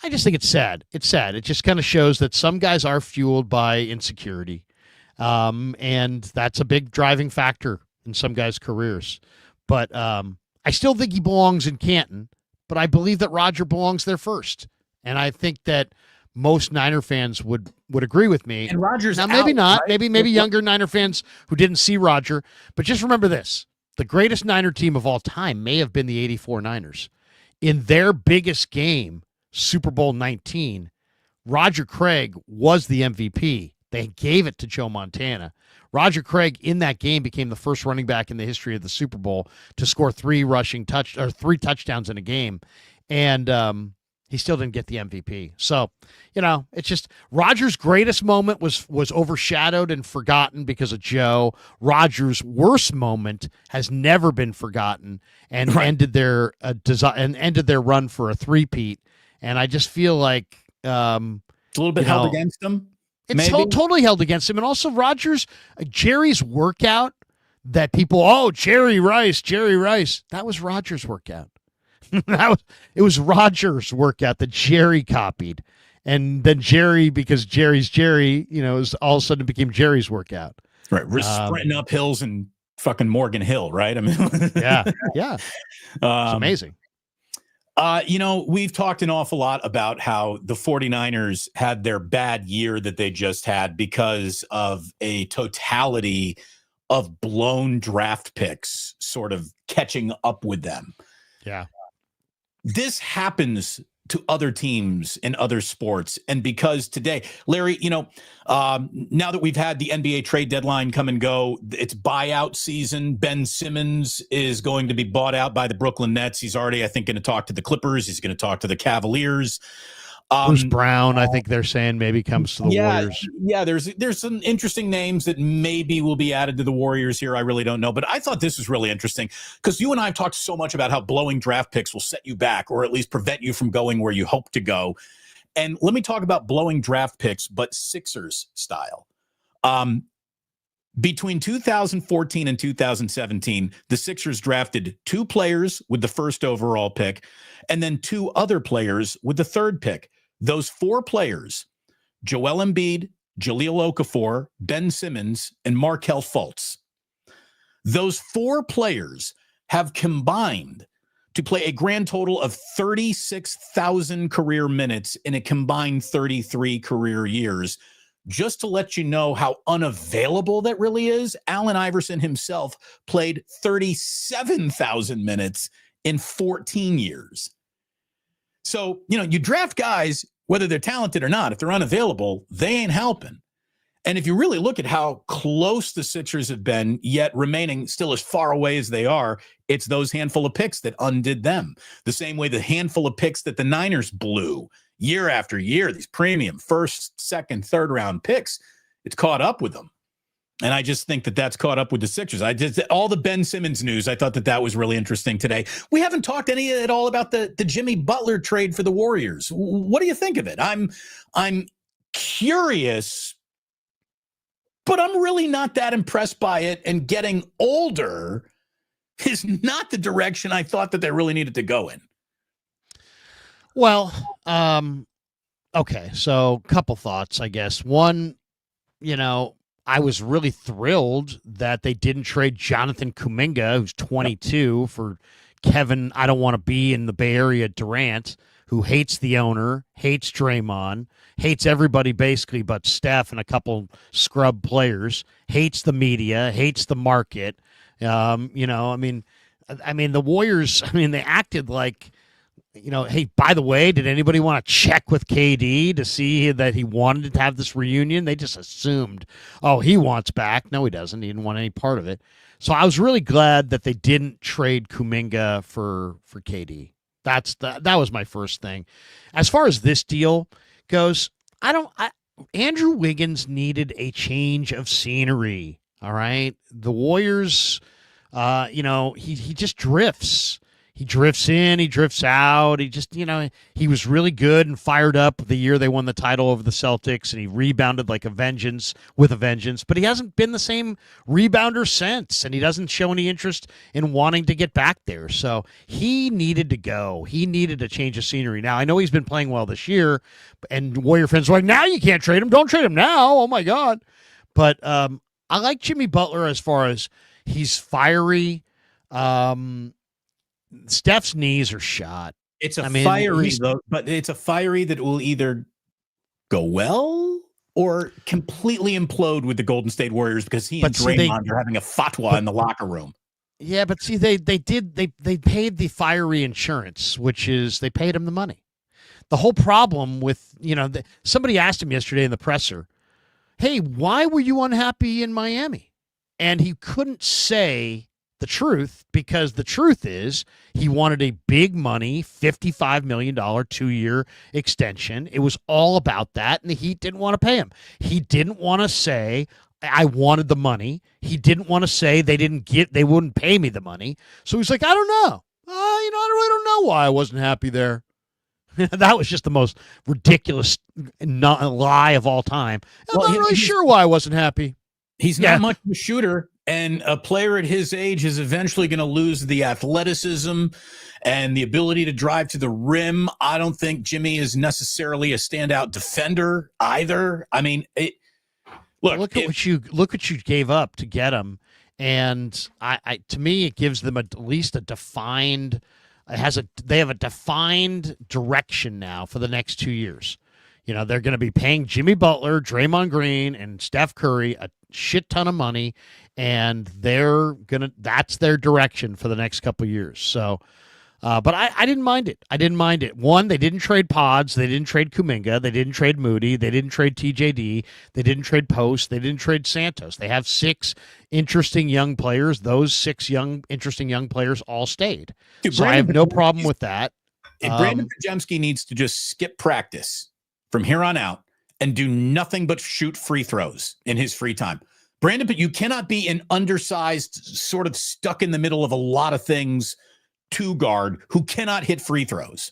I just think it's sad. It's sad. It just kind of shows that some guys are fueled by insecurity. And that's a big driving factor in some guys' careers. But I still think he belongs in Canton, but I believe that Roger belongs there first. And I think that most Niner fans would agree with me. And Rodgers now, maybe out, not. Right? Maybe younger Niner fans who didn't see Roger. But just remember this. The greatest Niner team of all time may have been the 84 Niners. In their biggest game, Super Bowl 19, Roger Craig was the MVP. They gave it to Joe Montana. Roger Craig in that game became the first running back in the history of the Super Bowl to score 3 touchdowns in a game. And he still didn't get the MVP. So, it's just Rodgers' greatest moment was overshadowed and forgotten because of Joe. Rodgers' worst moment has never been forgotten and ended their run for a three-peat. And I just feel like it's a little bit held against him. It's totally held against him. And also Jerry's workout that people, Jerry Rice, that was Rodgers' workout. It was Rodgers' workout that Jerry copied. And then Jerry, because Jerry's Jerry, all of a sudden it became Jerry's workout. Right. We're sprinting up hills and fucking Morgan Hill, right? I mean, yeah. It's amazing. We've talked an awful lot about how the 49ers had their bad year that they just had because of a totality of blown draft picks sort of catching up with them. Yeah. This happens to other teams in other sports. And because today, Larry, now that we've had the NBA trade deadline come and go, it's buyout season. Ben Simmons is going to be bought out by the Brooklyn Nets. He's already, I think, going to talk to the Clippers. He's going to talk to the Cavaliers. Bruce Brown, I think they're saying maybe comes to the Warriors. Yeah, there's some interesting names that maybe will be added to the Warriors here. I really don't know. But I thought this was really interesting because you and I have talked so much about how blowing draft picks will set you back or at least prevent you from going where you hope to go. And let me talk about blowing draft picks, but Sixers style. Between 2014 and 2017, the Sixers drafted 2 players with the first overall pick and then 2 other players with the third pick. Those 4 players, Joel Embiid, Jahlil Okafor, Ben Simmons, and Markelle Fultz. Those 4 players have combined to play a grand total of 36,000 career minutes in a combined 33 career years. Just to let you know how unavailable that really is, Allen Iverson himself played 37,000 minutes in 14 years. So, you draft guys, whether they're talented or not, if they're unavailable, they ain't helping. And if you really look at how close the Sixers have been, yet remaining still as far away as they are, it's those handful of picks that undid them. The same way the handful of picks that the Niners blew year after year, these premium first, second, third round picks, it's caught up with them. And I just think that that's caught up with the Sixers. All the Ben Simmons news, I thought that was really interesting today. We haven't talked any at all about the Jimmy Butler trade for the Warriors. What do you think of it? I'm curious, but I'm really not that impressed by it. And getting older is not the direction I thought that they really needed to go in. Well, okay. So couple thoughts, I guess. One, I was really thrilled that they didn't trade Jonathan Kuminga, who's 22, for Kevin, I don't want to be in the Bay Area, Durant, who hates the owner, hates Draymond, hates everybody basically but Steph and a couple scrub players, hates the media, hates the market. The Warriors, they acted like, hey, by the way, did anybody want to check with KD to see that he wanted to have this reunion? They just assumed, oh, he wants back. No, he doesn't. He didn't want any part of it. So I was really glad that they didn't trade Kuminga for KD. That was my first thing. As far as this deal goes, Andrew Wiggins needed a change of scenery. All right. The Warriors, he just drifts. He drifts in, he drifts out. He just, he was really good and fired up the year they won the title over the Celtics, and he rebounded like a vengeance, but he hasn't been the same rebounder since, and he doesn't show any interest in wanting to get back there. So he needed to go. He needed a change of scenery. Now, I know he's been playing well this year, and Warrior fans are like, now you can't trade him. Don't trade him now. Oh, my God. But I like Jimmy Butler as far as he's fiery. Steph's knees are shot. It's fiery, though, but it's a fiery that will either go well or completely implode with the Golden State Warriors because he and Draymond are having a fatwa in the locker room. Yeah, but see, they paid the fiery insurance, which is they paid him the money. The whole problem with, somebody asked him yesterday in the presser, hey, why were you unhappy in Miami? And he couldn't say the truth, because the truth is he wanted a big money, $55 million 2-year extension. It was all about that, and the Heat didn't want to pay him. He didn't want to say, I wanted the money. He didn't want to say they wouldn't pay me the money. So he's like, I don't know. I really don't know why I wasn't happy there. That was just the most ridiculous lie of all time. I'm not really sure why I wasn't happy. He's not much of a shooter. And a player at his age is eventually going to lose the athleticism and the ability to drive to the rim. I don't think Jimmy is necessarily a standout defender either. I mean, look what you gave up to get him, and to me, it gives them at least a defined. They have a defined direction now for the next 2 years. They're going to be paying Jimmy Butler, Draymond Green, and Steph Curry a shit ton of money, and that's their direction for the next couple of years. So, but I didn't mind it. I didn't mind it. One, they didn't trade Pods. They didn't trade Kuminga. They didn't trade Moody. They didn't trade TJD. They didn't trade Post. They didn't trade Santos. They have 6 interesting young players. Those 6 interesting young players all stayed. Dude, so I have no problem with that. Brandon Podziemski needs to just skip practice from here on out and do nothing but shoot free throws in his free time. Brandon, but you cannot be an undersized, sort of stuck in the middle of a lot of things guard who cannot hit free throws.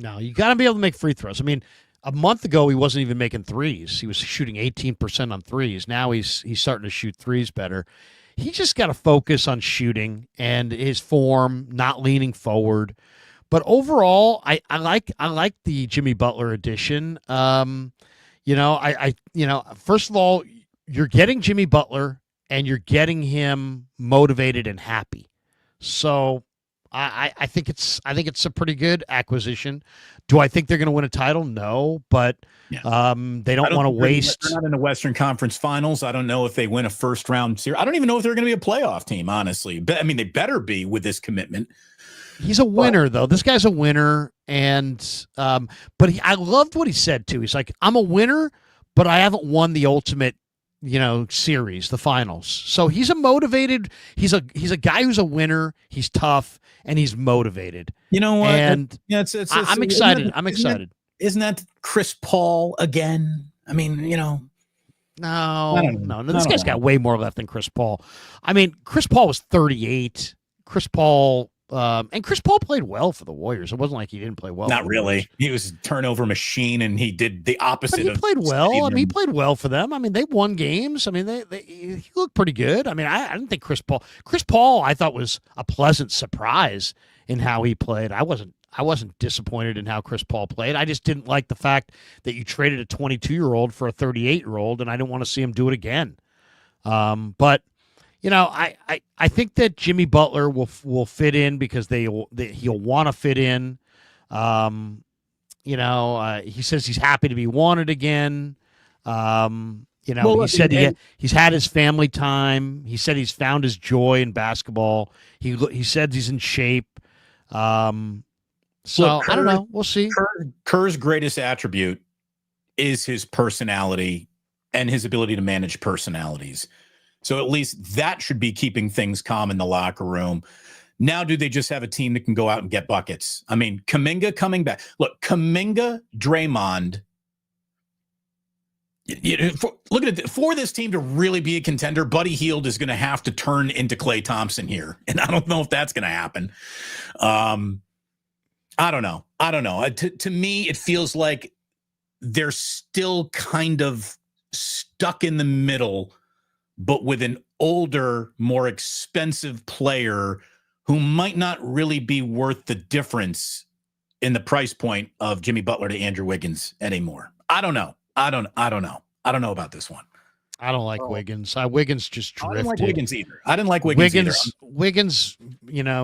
No, you got to be able to make free throws. I mean, A month ago, he wasn't even making threes. He was shooting 18% on threes. Now he's starting to shoot threes better. He just got to focus on shooting and his form, not leaning forward. But overall, I like the Jimmy Butler addition. First of all, you're getting Jimmy Butler and you're getting him motivated and happy. So I think it's a pretty good acquisition. Do I think they're going to win a title? No, but they don't want to waste. They're not in the Western Conference Finals. I don't know if they win a first round series. I don't even know if they're going to be a playoff team, honestly. But I mean, they better be with this commitment. He's a winner, though. This guy's a winner, and I loved what he said too. He's like, I'm a winner, but I haven't won the ultimate, series, the finals. So he's a motivated. He's a guy who's a winner. He's tough and he's motivated. You know what? And I'm excited. Isn't that Chris Paul again? I mean, No. This guy's got way more left than Chris Paul. I mean, Chris Paul was 38. Chris Paul played well for the Warriors. It wasn't like he didn't play well. Not really. He was a turnover machine, and he did the opposite. But he played well. I mean, he played well for them. I mean, they won games. I mean, he looked pretty good. I mean, I didn't think Chris Paul, I thought was a pleasant surprise in how he played. I wasn't disappointed in how Chris Paul played. I just didn't like the fact that you traded a 22-year-old for a 38-year-old, and I didn't want to see him do it again. But I think that Jimmy Butler will fit in because he'll want to fit in. He says he's happy to be wanted again. He said he's had his family time. He said he's found his joy in basketball. He said he's in shape. I don't know. We'll see. Kerr's greatest attribute is his personality and his ability to manage personalities. So at least that should be keeping things calm in the locker room. Now, do they just have a team that can go out and get buckets? I mean, Kuminga coming back. Look, Kuminga, Draymond. Look at it. For this team to really be a contender, Buddy Hield is going to have to turn into Klay Thompson here. And I don't know if that's going to happen. I don't know. To me, it feels like they're still kind of stuck in the middle, but with an older, more expensive player who might not really be worth the difference in the price point of Jimmy Butler to Andrew Wiggins anymore. I don't know. I don't know about this one. I don't like Wiggins. Wiggins just drifted. I didn't like Wiggins either. I didn't like Wiggins either. Wiggins,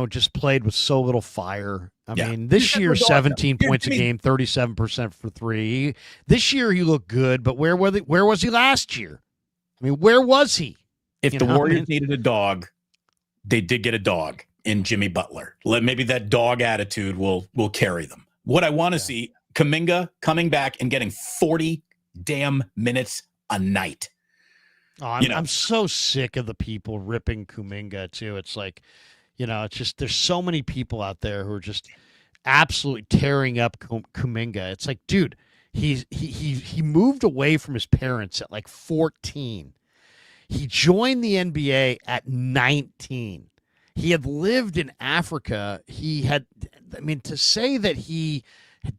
just played with so little fire. I mean, this year, 17 points a game, 37% for three. This year, he looked good, but where was he last year? I mean, where was he? If the Warriors needed a dog, they did get a dog in Jimmy Butler. Maybe that dog attitude will carry them. What I want to see, Kuminga coming back and getting 40 damn minutes a night. Oh, I'm so sick of the people ripping Kuminga too. It's like, it's just there's so many people out there who are just absolutely tearing up Kuminga. It's like, dude, he moved away from his parents at like 14. He joined the NBA at 19. He had lived in Africa. To say that he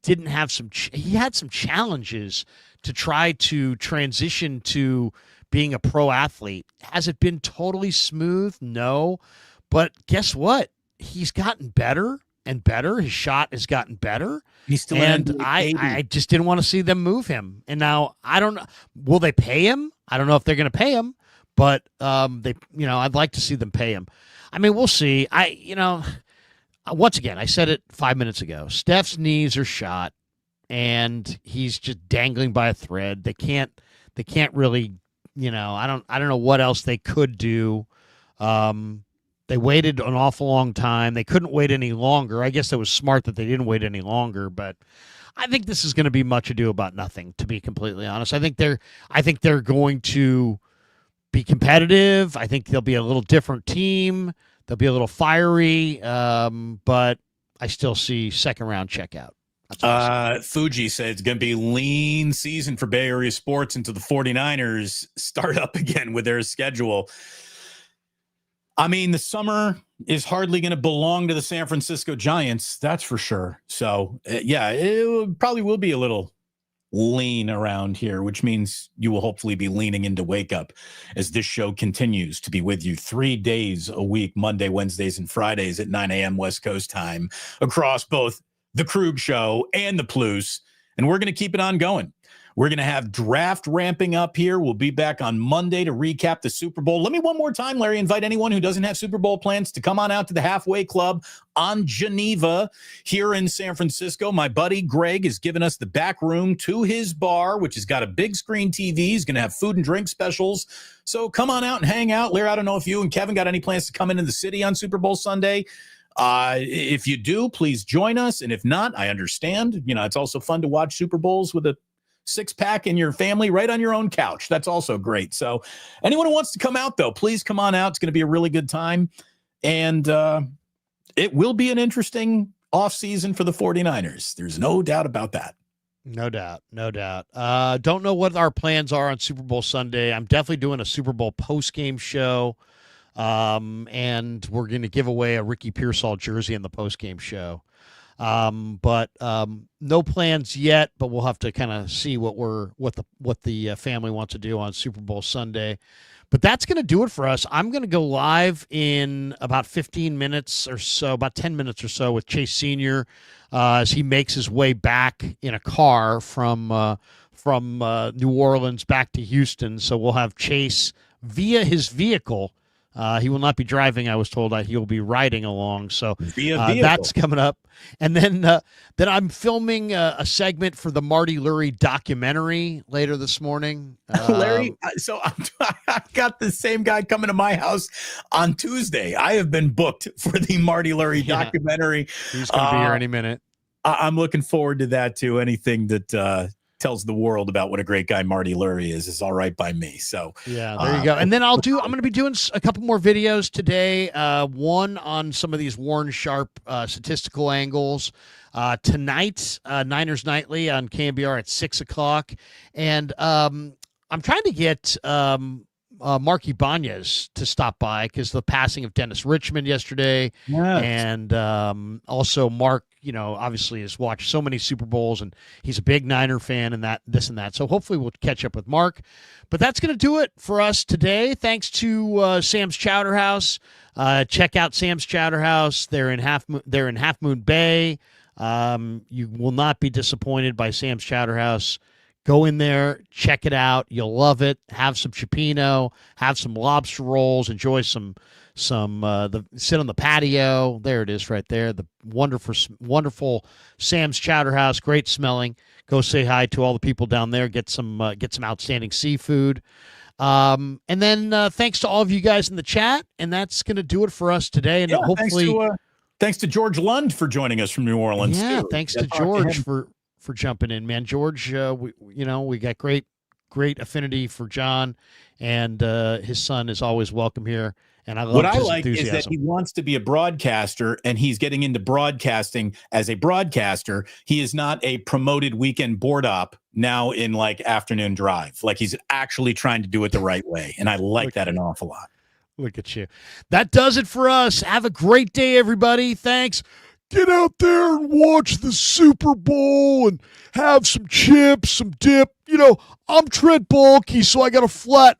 didn't have he had some challenges to try to transition to being a pro athlete. Has it been totally smooth? No. But guess what? He's gotten better and better. His shot has gotten better. He's still I just didn't want to see them move him. And now I don't know. Will they pay him? I don't know if they're going to pay him, but I'd like to see them pay him. I mean, we'll see. Once again, I said it 5 minutes ago. Steph's knees are shot and he's just dangling by a thread. They can't really, I don't know what else they could do. They waited an awful long time. They couldn't wait any longer. I guess it was smart that they didn't wait any longer, but I think this is going to be much ado about nothing, to be completely honest. I think they're going to be competitive. I think they'll be a little different team. They'll be a little fiery, but I still see second round checkout. Fuji said it's going to be a lean season for Bay Area sports until the 49ers start up again with their schedule. I mean, the summer is hardly going to belong to the San Francisco Giants. That's for sure. So, it probably will be a little lean around here, which means you will hopefully be leaning into Wake Up as this show continues to be with you 3 days a week, Monday, Wednesdays, and Fridays at 9 a.m. West Coast time across both the Krug Show and the Plus. And we're going to keep it on going. We're going to have draft ramping up here. We'll be back on Monday to recap the Super Bowl. Let me one more time, Larry, invite anyone who doesn't have Super Bowl plans to come on out to the Halfway Club on Geneva here in San Francisco. My buddy Greg has given us the back room to his bar, which has got a big screen TV. He's going to have food and drink specials. So come on out and hang out. Larry, I don't know if you and Kevin got any plans to come into the city on Super Bowl Sunday. If you do, please join us. And if not, I understand. You know, it's also fun to watch Super Bowls with a six-pack in your family right on your own couch. That's also great. So anyone who wants to come out, though, please come on out. It's going to be a really good time. And it will be an interesting offseason for the 49ers. There's no doubt about that. No doubt. No doubt. Don't know what our plans are on Super Bowl Sunday. I'm definitely doing a Super Bowl post-game show. And we're going to give away a Ricky Pearsall jersey in the post-game show. But no plans yet, but we'll have to kind of see what the family wants to do on Super Bowl Sunday. But that's going to do it for us. I'm going to go live in about 15 minutes or so, about 10 minutes or so with Chase Sr. As he makes his way back in a car from New Orleans back to Houston. So we'll have Chase via his vehicle. He will not be driving, I was told. He will be riding along. So that's coming up. And then I'm filming a segment for the Marty Lurie documentary later this morning. Larry, so I've got the same guy coming to my house on Tuesday. I have been booked for the Marty Lurie documentary. He's going to be here any minute. I'm looking forward to that, too. Anything that tells the world about what a great guy Marty Lurie is all right by me. So yeah, there you go. And then I'm going to be doing a couple more videos today. One on some of these Warren Sharp statistical angles. Tonight, Niners Nightly on KMBR at 6:00. And I'm trying to get Mark Ibanez to stop by because the passing of Dennis Richmond yesterday. Yes. And also Mark, you know, obviously has watched so many Super Bowls and he's a big Niner fan and this and that. So hopefully we'll catch up with Mark. But that's going to do it for us today. Thanks to Sam's Chowder House. Check out Sam's Chowder House. They're in Half Moon Bay. You will not be disappointed by Sam's Chowder House. Go in there, check it out. You'll love it. Have some cioppino, have some lobster rolls, enjoy sit on the patio. There it is right there. The wonderful Sam's Chowder House, great smelling. Go say hi to all the people down there. Get some outstanding seafood. And then thanks to all of you guys in the chat. And that's going to do it for us today. And hopefully, thanks to George Lund for joining us from New Orleans. Yeah, too. Thanks to George for jumping in, man. George, we got great affinity for John, and his son is always welcome here. And I love what I his like enthusiasm. is that he wants to be a broadcaster, and he's getting into broadcasting as a broadcaster. He is not a promoted weekend board op now in like afternoon drive. Like he's actually trying to do it the right way, and I like that an awful lot. Look at you. That does it for us. Have a great day, everybody. Thanks. Get out there and watch the Super Bowl and have some chips, some dip. You know, I'm Trent Baalke, so I got a flat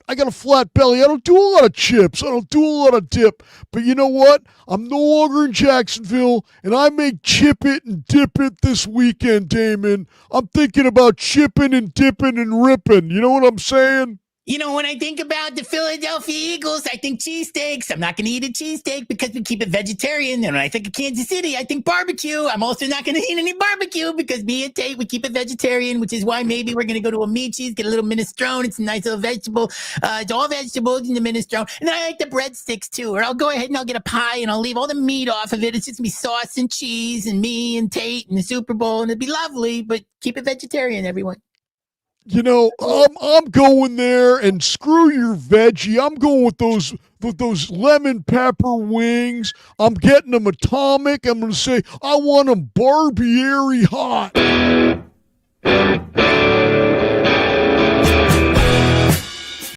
belly. I don't do a lot of chips. I don't do a lot of dip. But you know what? I'm no longer in Jacksonville, and I may chip it and dip it this weekend, Damon. I'm thinking about chipping and dipping and ripping. You know what I'm saying? You know, when I think about the Philadelphia Eagles, I think cheesesteaks. I'm not going to eat a cheesesteak because we keep it vegetarian. And when I think of Kansas City, I think barbecue. I'm also not going to eat any barbecue because me and Tate, we keep it vegetarian, which is why maybe we're going to go to a meat cheese, get a little minestrone. It's a nice little vegetable. It's all vegetables in the minestrone. And then I like the breadsticks too. Or I'll go ahead and I'll get a pie and I'll leave all the meat off of it. It's just going to be sauce and cheese and me and Tate and the Super Bowl. And it'd be lovely, but keep it vegetarian, everyone. You know, I'm going there, and screw your veggie. I'm going with those lemon pepper wings. I'm getting them atomic. I'm going to say I want them Barbieri hot.